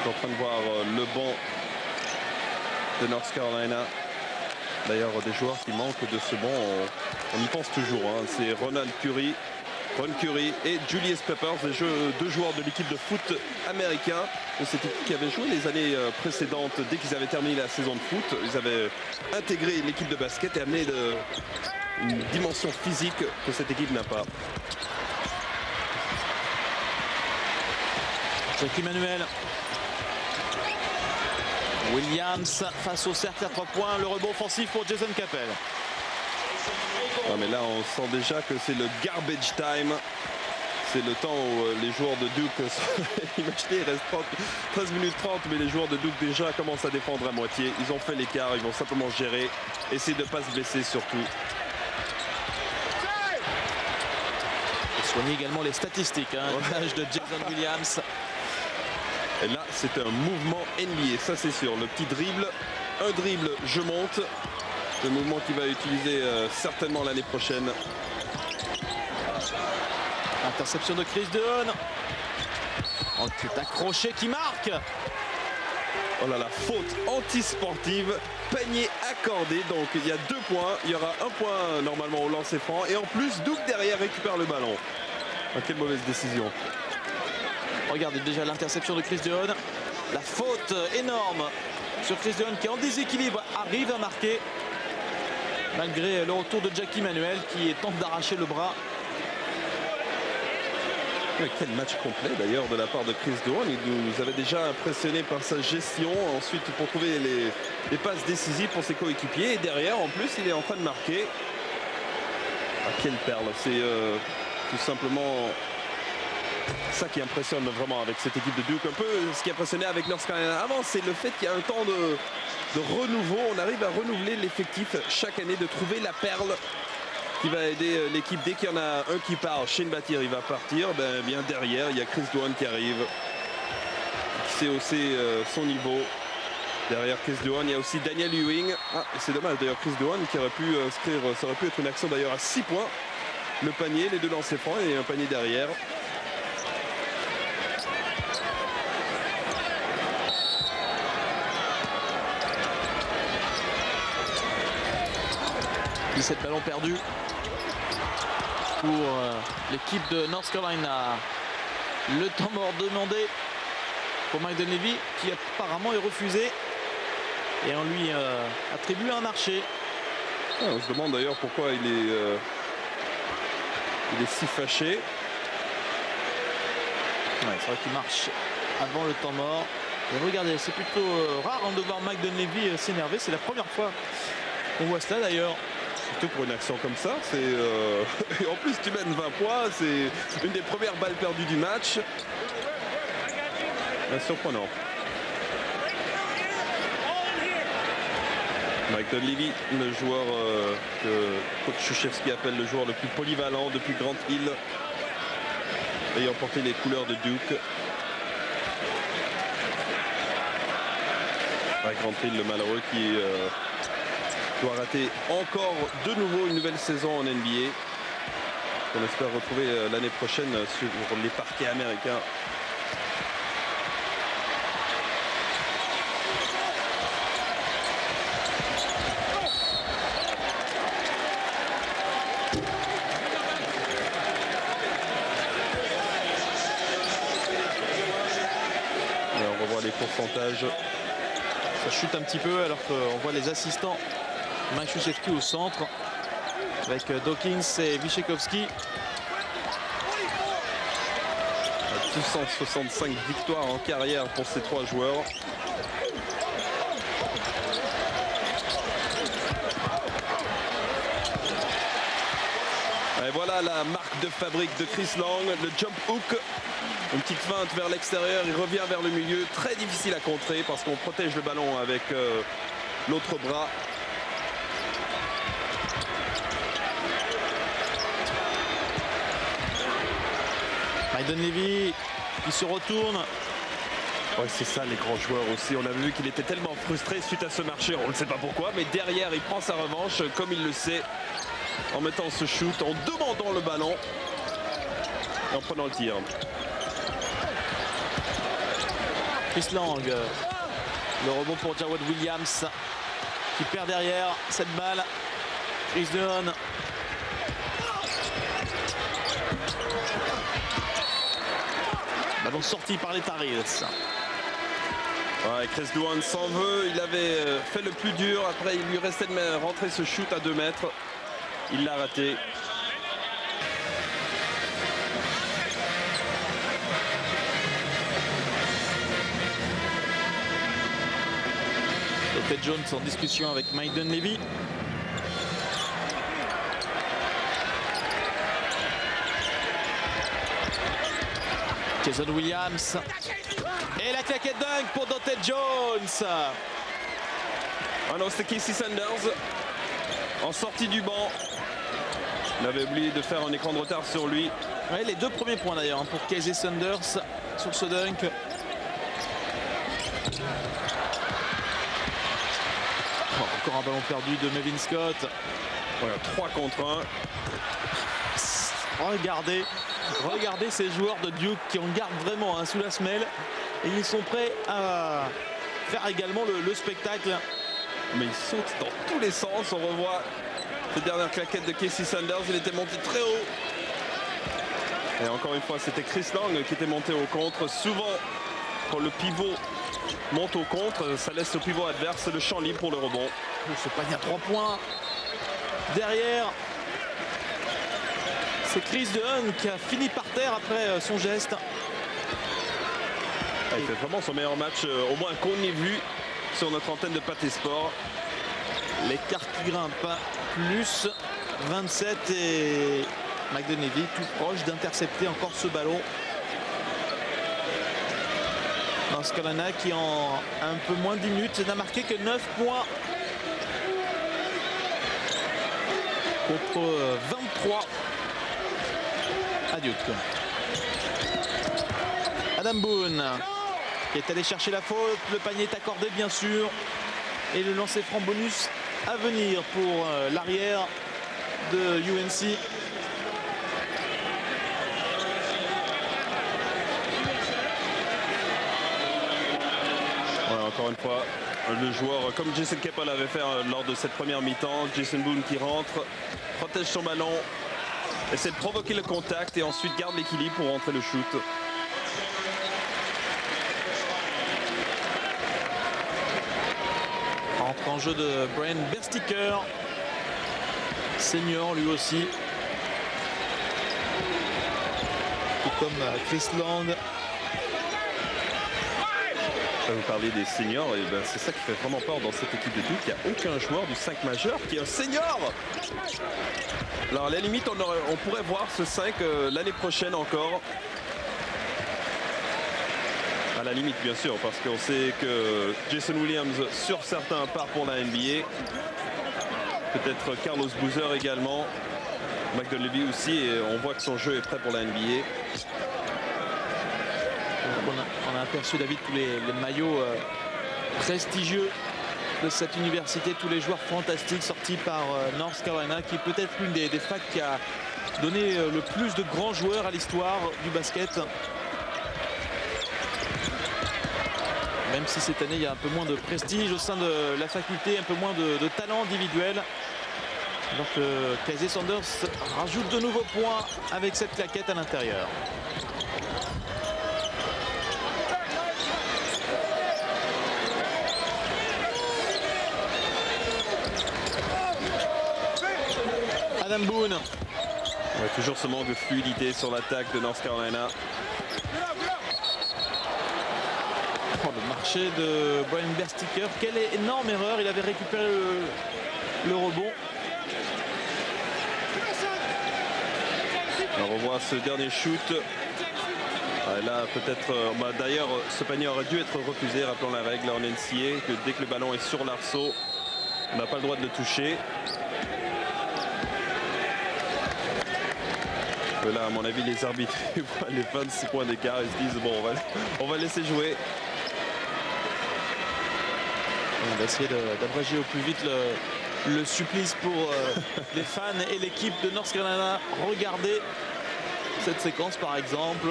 est en train de voir le banc de North Carolina. D'ailleurs, des joueurs qui manquent de ce banc, on y pense toujours. Hein. C'est Ron Curry et Julius Peppers, deux joueurs de l'équipe de foot américain de cette équipe qui avait joué les années précédentes. Dès qu'ils avaient terminé la saison de foot, ils avaient intégré l'équipe de basket et amené une dimension physique que cette équipe n'a pas. Jackie Manuel. Williams face au cercle à 3 points. Le rebond offensif pour Jason Capel. Non, mais là, on sent déjà que c'est le garbage time. C'est le temps où les joueurs de Duke, imaginez, il reste 13 minutes 30, mais les joueurs de Duke déjà commencent à défendre à moitié. Ils ont fait l'écart, ils vont simplement gérer, essayer de ne pas se blesser surtout. Et soigner également les statistiques, hein, l'âge de Jason Williams. Et là, c'est un mouvement NBA, ça c'est sûr. Le petit dribble, un dribble, je monte. Le mouvement qu'il va utiliser certainement l'année prochaine. Interception de Chris Deon. Oh, c'est accroché qui marque. Oh là là, faute anti-sportive, panier accordé. Donc il y a 2 points. Il y aura 1 point normalement au lancer franc. Et en plus, Duke derrière récupère le ballon. Oh, quelle mauvaise décision. Regardez déjà l'interception de Chris Dehaene. La faute énorme sur Chris Dehaene qui en déséquilibre arrive à marquer. Malgré le retour de Jackie Manuel qui tente d'arracher le bras. Quel match complet d'ailleurs de la part de Chris Dehaene. Il nous avait déjà impressionné par sa gestion. Ensuite pour trouver les passes décisives pour ses coéquipiers. Et derrière en plus il est en train de marquer. Ah, quelle perle. C'est tout simplement ça qui impressionne vraiment avec cette équipe de Duke. Un peu ce qui impressionnait avec North Carolina avant, c'est le fait qu'il y a un temps de renouveau. On arrive à renouveler l'effectif chaque année, de trouver la perle qui va aider l'équipe. Dès qu'il y en a un qui part, Shane Battier il va partir, bien derrière il y a Chris Dehaene qui arrive, qui sait hausser son niveau. Derrière Chris Dehaene il y a aussi Daniel Ewing. Ah, c'est dommage d'ailleurs, Chris Dehaene qui aurait pu inscrire, ça aurait pu être une action d'ailleurs à 6 points. Le panier, les deux lancers francs et un panier derrière. Cette ballon perdu pour l'équipe de North Carolina. Le temps mort demandé pour Mike Dunleavy qui apparemment est refusé et on lui attribue un marché. On se demande d'ailleurs pourquoi il est si fâché. Ouais, c'est vrai qu'il marche avant le temps mort. Et regardez, c'est plutôt rare de voir Mike Dunleavy s'énerver. C'est la première fois qu'on voit cela d'ailleurs. Surtout pour une action comme ça, et en plus tu mènes 20 points, c'est une des premières balles perdues du match. Surprenant. Mike Dunleavy, le joueur que coach Krzyzewski appelle le joueur le plus polyvalent depuis Grant Hill, ayant porté les couleurs de Duke. Grant Hill, le malheureux qui doit rater encore de nouveau une nouvelle saison en NBA. On espère retrouver l'année prochaine sur les parquets américains. Et on revoit les pourcentages. Ça chute un petit peu alors qu'on voit les assistants. Mike Krzyzewski au centre avec Dawkins et Wyszykowski. 265 victoires en carrière pour ces trois joueurs. Et voilà la marque de fabrique de Chris Lang, le jump hook. Une petite feinte vers l'extérieur, il revient vers le milieu. Très difficile à contrer parce qu'on protège le ballon avec l'autre bras. Mike Dunleavy qui se retourne. Ouais, c'est ça les grands joueurs aussi. On a vu qu'il était tellement frustré suite à ce marché. On ne sait pas pourquoi, mais derrière il prend sa revanche comme il le sait, en mettant ce shoot, en demandant le ballon et en prenant le tir. Chris Lang, le rebond pour Jawad Williams qui perd derrière cette balle. Chris Dehaene. Ballon sorti par les Tar Heels. Ouais, Chris Dehaene s'en veut, il avait fait le plus dur, après il lui restait de rentrer ce shoot à 2 mètres. Il l'a raté. Ted Jones en discussion avec Mike Dunleavy. Jason Williams. Et la claquette dunk pour Dante Jones. Ah non, c'était Casey Sanders en sortie du banc. Il avait oublié de faire un écran de retard sur lui. Ouais, les 2 premiers points d'ailleurs pour Casey Sanders sur ce dunk. Encore un ballon perdu de Mavin Scott. Voilà, 3 contre 1. Regardez ces joueurs de Duke qui en gardent vraiment sous la semelle. Et ils sont prêts à faire également le spectacle. Mais ils sautent dans tous les sens. On revoit cette dernière claquette de Casey Sanders. Il était monté très haut. Et encore une fois, c'était Chris Lang qui était monté au contre. Souvent, quand le pivot monte au contre, ça laisse au pivot adverse le champ libre pour le rebond. Ce panier à 3 points. Derrière, c'est Chris DeHaan qui a fini par terre après son geste. Il fait vraiment son meilleur match, au moins qu'on ait vu sur notre antenne de Pathé Sport. L'écart qui grimpe, plus 27 et McDonaghy tout proche d'intercepter encore ce ballon. North Carolina qui en un peu moins de 10 minutes n'a marqué que 9 points contre 23 à Duke. Adam Boone qui est allé chercher la faute, le panier est accordé bien sûr et le lancer franc bonus à venir pour l'arrière de UNC. Encore une fois, le joueur, comme Jason Keppel l'avait fait lors de cette première mi-temps, Jason Boone qui rentre, protège son ballon, essaie de provoquer le contact et ensuite garde l'équilibre pour rentrer le shoot. Entre en jeu de Brian Bersticker, senior lui aussi, tout comme Chris Lang. Vous parlez des seniors, et ben c'est ça qui fait vraiment peur dans cette équipe de Duke. Il n'y a aucun joueur du 5 majeur qui est un senior. Alors à la limite, on pourrait voir ce 5 l'année prochaine encore. À la limite, bien sûr, parce qu'on sait que Jason Williams, sur certains, part pour la NBA. Peut-être Carlos Boozer également. McDonaghy aussi, et on voit que son jeu est prêt pour la NBA. On a aperçu, David, tous les maillots prestigieux de cette université, tous les joueurs fantastiques sortis par North Carolina, qui est peut-être l'une des facs qui a donné le plus de grands joueurs à l'histoire du basket. Même si cette année il y a un peu moins de prestige au sein de la faculté, un peu moins de talent individuel. Alors que Casey Sanders rajoute de nouveaux points avec cette claquette à l'intérieur. Adam Boone. Ouais, toujours ce manque de fluidité sur l'attaque de North Carolina. Oh, le marché de Brian Bersticker. Quelle énorme erreur. Il avait récupéré le rebond. On revoit ce dernier shoot. Là, peut-être. D'ailleurs, ce panier aurait dû être refusé. Rappelons la règle en NCAA que dès que le ballon est sur l'arceau, on n'a pas le droit de le toucher. Là, à mon avis, les arbitres voient les 26 points d'écart et se disent bon, on va laisser jouer. On va essayer d'abréger au plus vite le supplice pour les fans et l'équipe de North Carolina. Regardez cette séquence par exemple.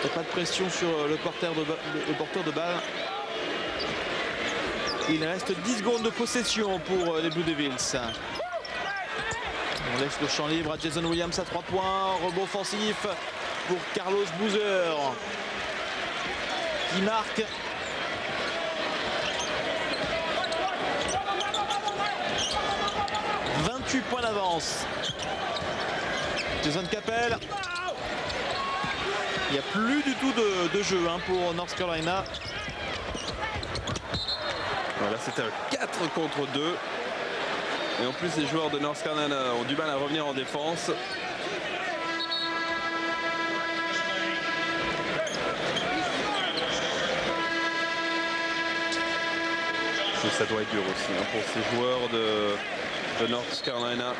Il n'y a pas de pression sur le porteur de balle. Il reste 10 secondes de possession pour les Blue Devils. On laisse le champ libre à Jason Williams à 3 points. Rebond offensif pour Carlos Boozer qui marque. « 28 points d'avance. Jason Keppel. Il n'y a plus du tout de jeu pour North Carolina. Voilà, c'était un 4 contre 2. Et en plus, les joueurs de North Carolina ont du mal à revenir en défense. Et ça doit être dur aussi pour ces joueurs de North Carolina.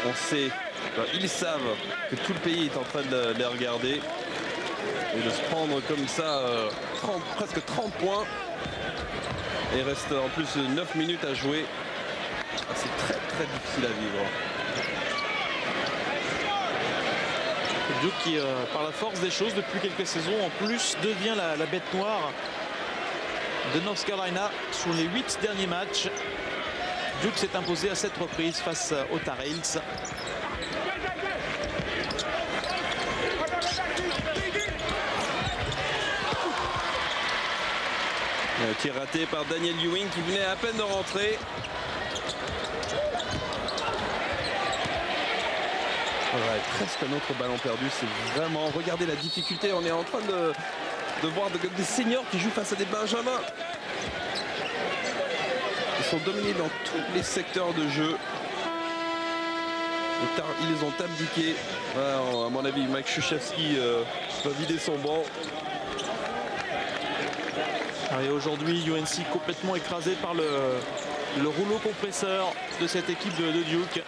On sait, ils savent que tout le pays est en train de les regarder. Et de se prendre comme ça presque 30 points. Et il reste en plus 9 minutes à jouer. C'est très très difficile à vivre. Duke qui, par la force des choses, depuis quelques saisons, en plus devient la bête noire de North Carolina sur les 8 derniers matchs. Duke s'est imposé à 7 reprises face aux Tar Heels. Tir raté par Daniel Ewing qui venait à peine de rentrer. Ouais, presque un autre ballon perdu. C'est vraiment, regardez la difficulté. On est en train de voir des seniors qui jouent face à des benjamins. Ils sont dominés dans tous les secteurs de jeu. Ils les ont abdiqués. Ouais, à mon avis, Mike Krzyzewski va vider son banc. Et aujourd'hui, UNC complètement écrasé par le rouleau compresseur de cette équipe de Duke.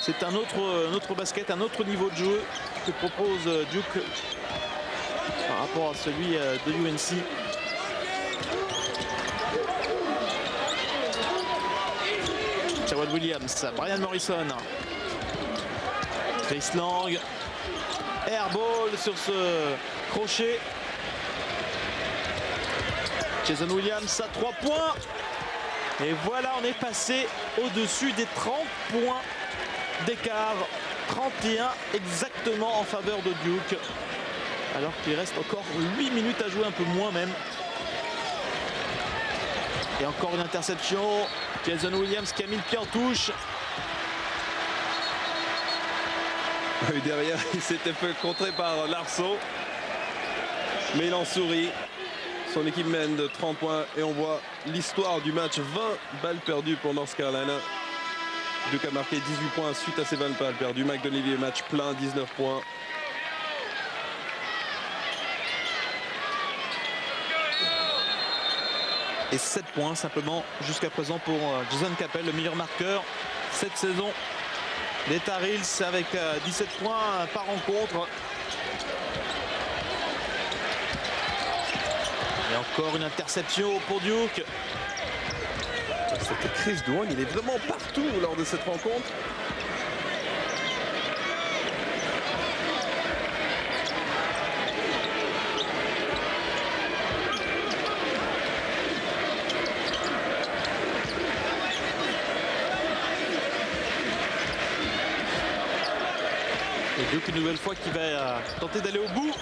C'est un autre basket, un autre niveau de jeu que propose Duke par rapport à celui de UNC. Jawad Williams, Brian Morrison, Chris Lang, airball sur ce crochet. Jason Williams à 3 points. Et voilà, on est passé au-dessus des 30 points d'écart. 31 exactement en faveur de Duke. Alors qu'il reste encore 8 minutes à jouer, un peu moins même. Et encore une interception. Jason Williams qui a mis le pied en touche. Et derrière, il s'était fait contrer par Larceau. Mais il en sourit. Son équipe mène de 30 points et on voit l'histoire du match. 20 balles perdues pour North Carolina. Duke a marqué 18 points suite à ces 20 balles perdues. Mike Dunleavy, match plein, 19 points. Et 7 points simplement jusqu'à présent pour Jason Capel, le meilleur marqueur cette saison des Tar Heels avec 17 points par rencontre. Et encore une interception pour Duke. C'était Chris Duong, il est vraiment partout lors de cette rencontre. Et Duke une nouvelle fois qui va tenter d'aller au bout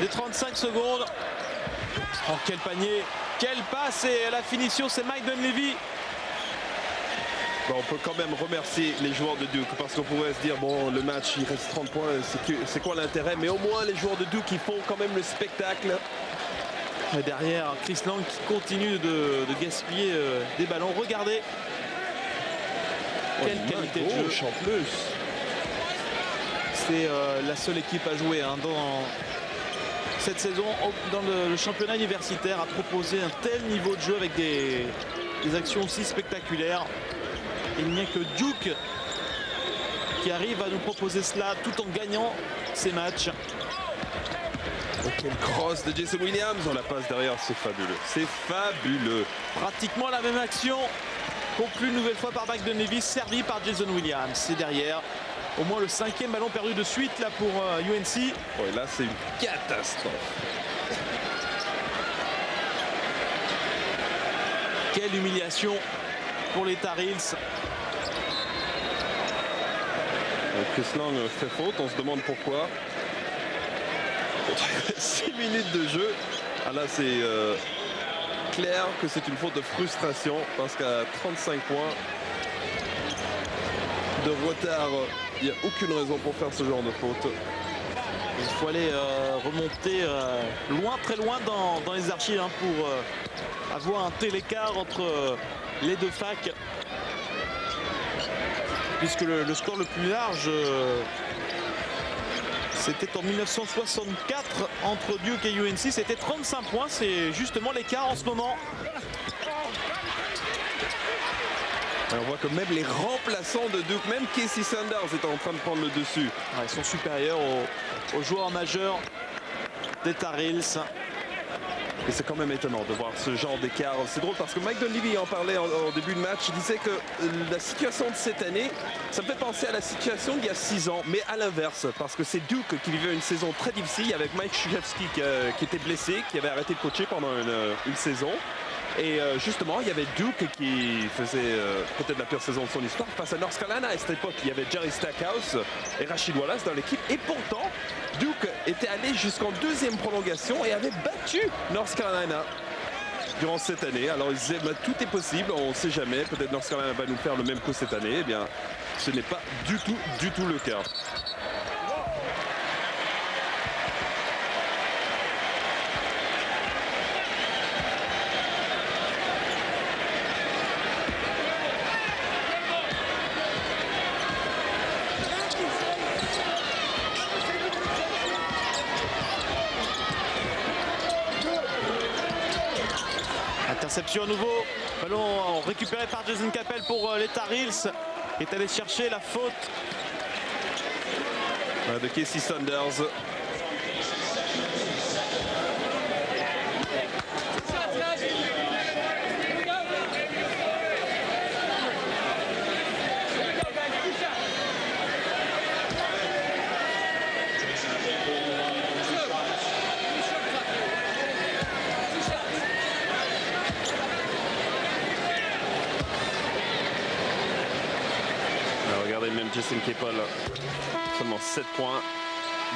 des 35 secondes. Oh, quel panier, quelle passe, et la finition c'est Mike Dunleavy. Bon, on peut quand même remercier les joueurs de Duke parce qu'on pourrait se dire bon, le match il reste 30 points, c'est quoi l'intérêt, mais au moins les joueurs de Duke ils font quand même le spectacle. Et derrière Chris Lang qui continue de gaspiller des ballons. Regardez quelle qualité de jeu en plus. C'est la seule équipe à jouer dans cette saison dans le championnat universitaire, à proposer un tel niveau de jeu avec des actions aussi spectaculaires. Il n'y a que Duke qui arrive à nous proposer cela tout en gagnant ces matchs. Quel cross de Jason Williams, on la passe derrière, c'est fabuleux. C'est fabuleux. Pratiquement la même action, conclue une nouvelle fois par Mike Dunleavy, servi par Jason Williams. C'est derrière. Au moins le 5e ballon perdu de suite là pour UNC. Ouais, là c'est une catastrophe. Quelle humiliation pour les Tar Heels. Chris Lang fait faute, on se demande pourquoi. 6 minutes de jeu. Ah là c'est clair que c'est une faute de frustration parce qu'à 35 points de retard, il n'y a aucune raison pour faire ce genre de faute. Il faut aller remonter loin, très loin dans les archives pour avoir un tel écart entre les deux facs. Puisque le score le plus large, c'était en 1964 entre Duke et UNC. C'était 35 points, c'est justement l'écart en ce moment. On voit que même les remplaçants de Duke, même Casey Sanders est en train de prendre le dessus. Ils sont supérieurs aux joueurs majeurs des Tar Heels. Et c'est quand même étonnant de voir ce genre d'écart. C'est drôle parce que Mike Dunleavy en parlait en début de match. Il disait que la situation de cette année, ça me fait penser à la situation d'il y a 6 ans, mais à l'inverse. Parce que c'est Duke qui vivait une saison très difficile avec Mike Krzyzewski qui était blessé, qui avait arrêté de coacher pendant une saison. Et justement, il y avait Duke qui faisait peut-être la pire saison de son histoire face à North Carolina. À cette époque, il y avait Jerry Stackhouse et Rashid Wallace dans l'équipe. Et pourtant, Duke était allé jusqu'en 2e prolongation et avait battu North Carolina. durant cette année. Alors ils disaient, tout est possible, on ne sait jamais. Peut-être North Carolina va nous faire le même coup cette année. Eh bien, ce n'est pas du tout le cas. Interception à nouveau, ballon récupéré par Jason Capel pour les Tar Heels, qui est allé chercher la faute de Casey Saunders. Regardez, même Jason Capel, seulement 7 points.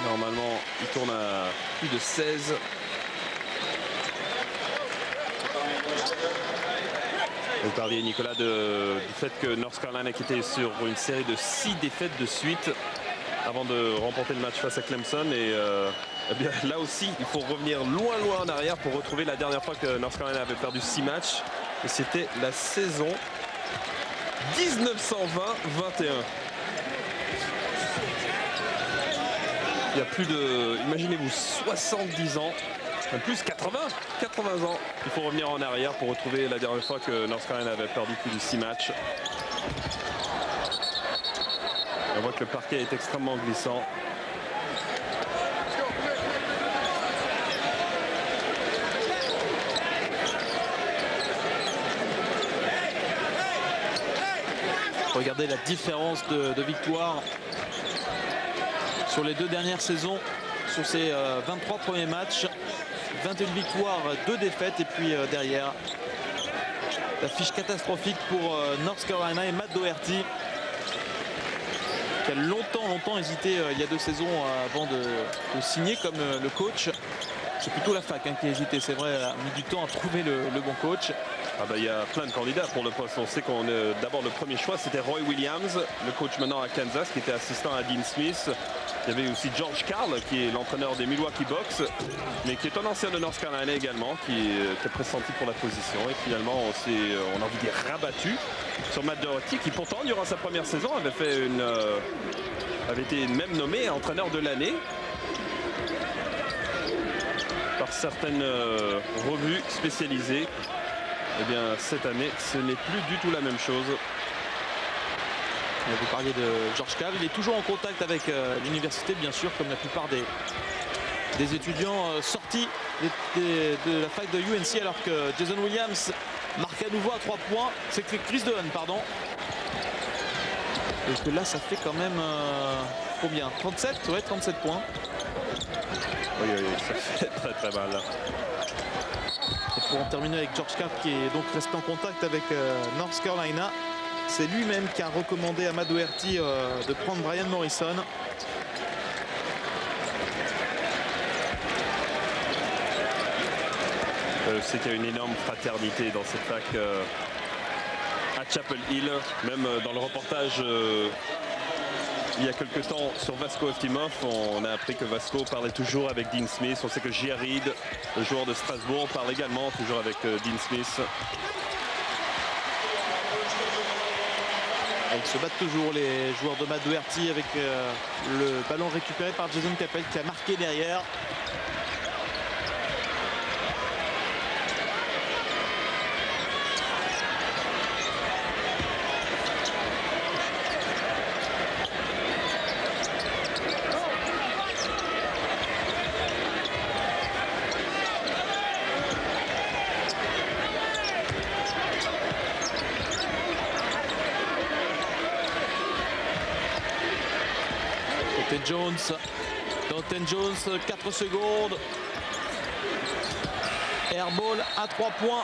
Normalement, il tourne à plus de 16. Vous parliez, Nicolas, du fait que North Carolina qui était sur une série de 6 défaites de suite avant de remporter le match face à Clemson. Et eh bien, là aussi, il faut revenir loin en arrière pour retrouver la dernière fois que North Carolina avait perdu 6 matchs. Et c'était la saison 1920-21. Il y a plus de, imaginez-vous, 70 ans, plus 80 ans. Il faut revenir en arrière pour retrouver la dernière fois que North Carolina avait perdu plus de 6 matchs. On voit que le parquet est extrêmement glissant. Regardez la différence de victoire sur les 2 dernières saisons, sur ces 23 premiers matchs. 21 victoires, 2 défaites, et puis derrière la fiche catastrophique pour North Carolina et Matt Doherty, qui a longtemps hésité il y a 2 saisons avant de signer comme le coach. C'est plutôt la fac qui a hésité, c'est vrai, a mis du temps à trouver le bon coach. Ah bah, il y a plein de candidats pour le poste. On sait qu'on d'abord le premier choix c'était Roy Williams, le coach maintenant à Kansas, qui était assistant à Dean Smith. Il y avait aussi George Karl, qui est l'entraîneur des Milwaukee Bucks, mais qui est un ancien de North Carolina également, qui était pressenti pour la position. Et finalement, on a envie de dire rabattu sur Matt Doherty, qui pourtant, durant sa première saison, avait été même nommé entraîneur de l'année par certaines revues spécialisées. Eh bien, cette année, ce n'est plus du tout la même chose. Vous parliez de George Karl, il est toujours en contact avec l'université, bien sûr, comme la plupart des étudiants sortis de la fac de UNC, alors que Jason Williams marque à nouveau à 3 points. C'est Chris Dunn, pardon. Et que là, ça fait quand même combien, 37? Ouais, 37 points. Oui, ça fait très mal. Et pour en terminer avec George Karl, qui est donc resté en contact avec North Carolina, c'est lui-même qui a recommandé à Matt Doherty de prendre Brian Morrison. Je sais qu'il y a une énorme fraternité dans cette fac à Chapel Hill. Même dans le reportage il y a quelques temps sur Vasco Eftimov, on a appris que Vasco parlait toujours avec Dean Smith. On sait que J.R. Reed, le joueur de Strasbourg, parle également toujours avec Dean Smith. Ils se battent toujours, les joueurs de Matt Doherty, avec le ballon récupéré par Jason Capel, qui a marqué derrière. Dante Jones, 4 secondes. Airball à 3 points.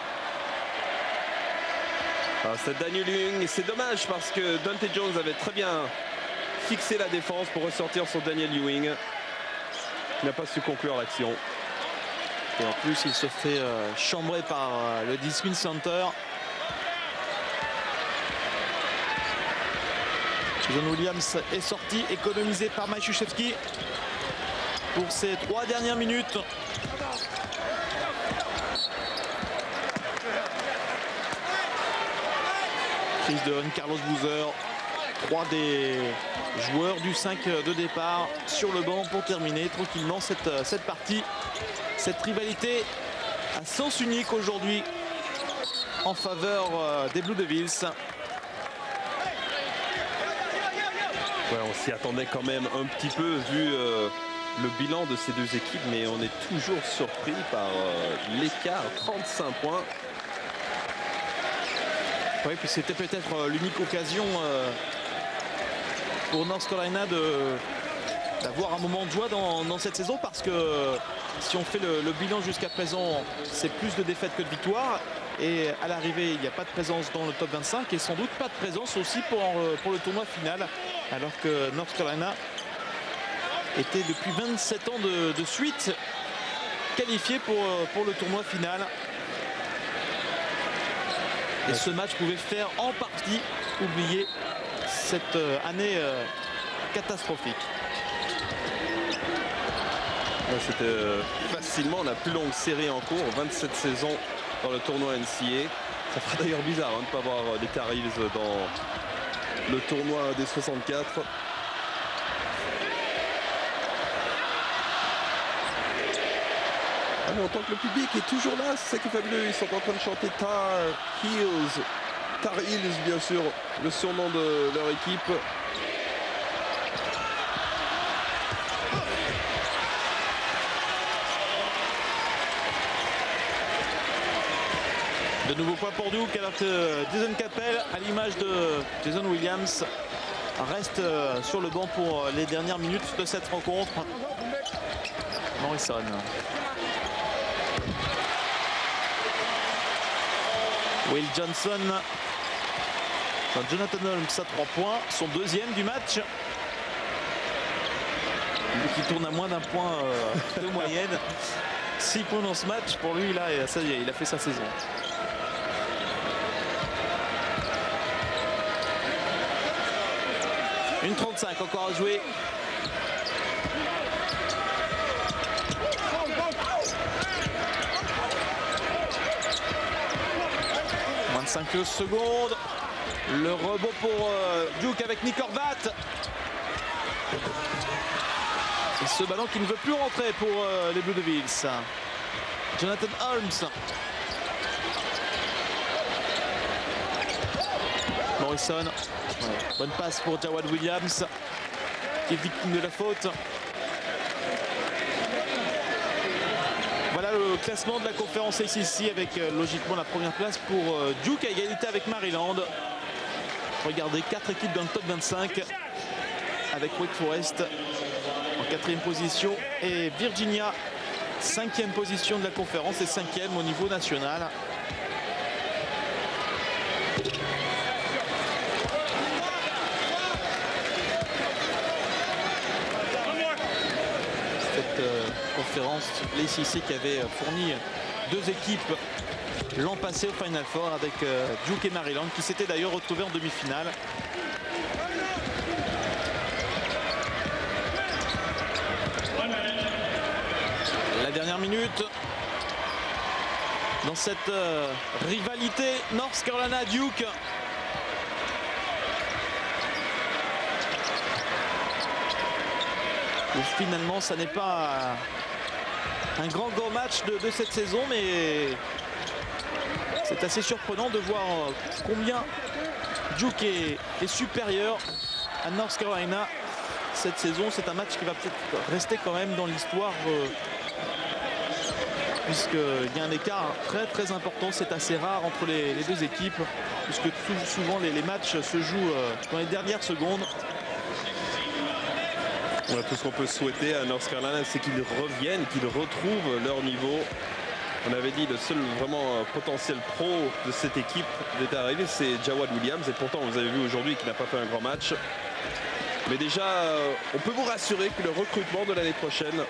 C'est Daniel Ewing. C'est dommage parce que Dante Jones avait très bien fixé la défense pour ressortir sur Daniel Ewing. Il n'a pas su conclure l'action. Et en plus, il se fait chambrer par le Discipline Center. Jason Williams est sorti, économisé par Mike Krzyzewski pour ces 3 dernières minutes. Chris Dunn, Carlos Boozer, 3 des joueurs du 5 de départ sur le banc pour terminer tranquillement cette partie. Cette rivalité à sens unique aujourd'hui en faveur des Blue Devils. Ouais, on s'y attendait quand même un petit peu vu le bilan de ces deux équipes, mais on est toujours surpris par l'écart, 35 points. Oui, puis c'était peut-être l'unique occasion pour North Carolina d'avoir un moment de joie dans cette saison, parce que si on fait le bilan jusqu'à présent, c'est plus de défaites que de victoires. Et à l'arrivée, il n'y a pas de présence dans le top 25 et sans doute pas de présence aussi pour le tournoi final, alors que North Carolina était depuis 27 ans de suite qualifié pour le tournoi final. Et ce match pouvait faire en partie oublier cette année catastrophique. C'était facilement la plus longue série en cours, 27 saisons dans le tournoi NCAA. Ça fera d'ailleurs bizarre de ne pas voir les Tar Heels dans le tournoi des 64. Ah, mais on entend que le public est toujours là, c'est ça qui est fabuleux. Ils sont en train de chanter Tar Heels. Tar Heels, bien sûr, le surnom de leur équipe. De nouveaux points pour Duke, alors que Jason Capel, à l'image de Jason Williams, reste sur le banc pour les dernières minutes de cette rencontre. Morrison. Will Johnson. Jonathan Holmes à 3 points, son deuxième du match. Qui tourne à moins d'un point de moyenne. 6 points dans ce match, pour lui, là, ça y est, il a fait sa saison. Une 35 encore à jouer. Moins de 5 secondes. Le rebond pour Duke avec Nick Horvat. Et ce ballon qui ne veut plus rentrer pour les Blue Devils. Jonathan Holmes. Morrison. Bonne passe pour Jawad Williams, qui est victime de la faute. Voilà le classement de la conférence ACC avec logiquement la première place pour Duke à égalité avec Maryland. Regardez, 4 équipes dans le top 25 avec Wake Forest en 4e position et Virginia 5e position de la conférence et 5e au niveau national. Conférence, l'ACC qui avait fourni 2 équipes l'an passé au Final Four avec Duke et Maryland, qui s'étaient d'ailleurs retrouvés en demi-finale. La dernière minute dans cette rivalité North Carolina-Duke. Où finalement, ça n'est pas un grand match de cette saison, mais c'est assez surprenant de voir combien Duke est supérieur à North Carolina cette saison. C'est un match qui va peut-être rester quand même dans l'histoire, puisqu'il y a un écart très important. C'est assez rare entre les deux équipes, puisque souvent les matchs se jouent dans les dernières secondes. Tout ce qu'on peut souhaiter à North Carolina, c'est qu'ils reviennent, qu'ils retrouvent leur niveau. On avait dit le seul vraiment potentiel pro de cette équipe d'être arrivé, c'est Jawad Williams. Et pourtant, vous avez vu aujourd'hui qu'il n'a pas fait un grand match. Mais déjà, on peut vous rassurer que le recrutement de l'année prochaine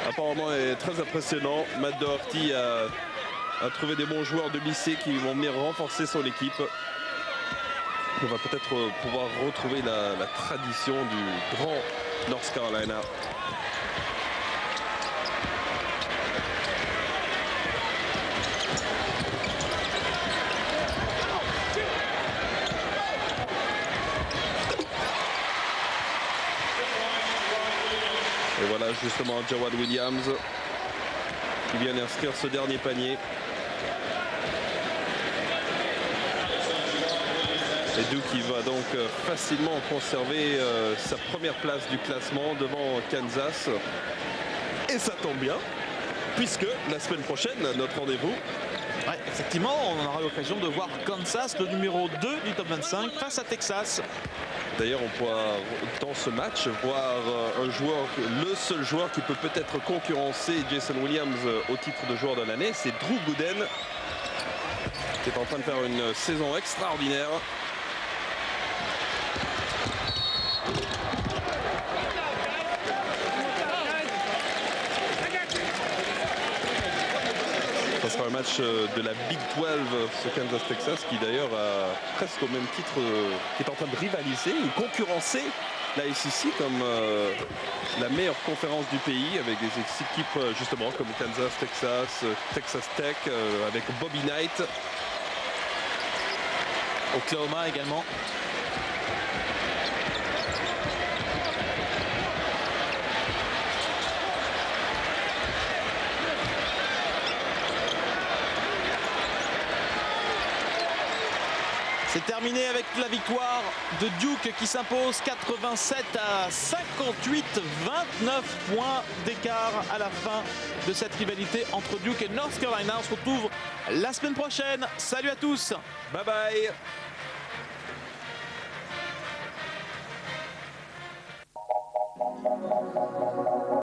apparemment est très impressionnant. Matt Doherty a trouvé des bons joueurs de lycée qui vont venir renforcer son équipe. On va peut-être pouvoir retrouver la tradition du grand North Carolina. Et voilà justement Jawad Williams qui vient d'inscrire ce dernier panier. Et Duke qui va donc facilement conserver sa première place du classement devant Kansas. Et ça tombe bien, puisque la semaine prochaine, notre rendez-vous. Ouais, effectivement, on aura l'occasion de voir Kansas, le numéro 2 du top 25, face à Texas. D'ailleurs, on pourra dans ce match voir un joueur, le seul joueur qui peut peut-être concurrencer Jason Williams au titre de joueur de l'année, c'est Drew Gooden, qui est en train de faire une saison extraordinaire. Ça sera un match de la Big 12, ce Kansas-Texas, qui d'ailleurs a presque au même titre, qui est en train de rivaliser ou concurrencer la SEC comme la meilleure conférence du pays, avec des équipes justement comme Kansas, Texas, Texas Tech, avec Bobby Knight. Oklahoma également. C'est terminé avec la victoire de Duke qui s'impose 87 à 58, 29 points d'écart à la fin de cette rivalité entre Duke et North Carolina. On se retrouve la semaine prochaine. Salut à tous. Bye bye.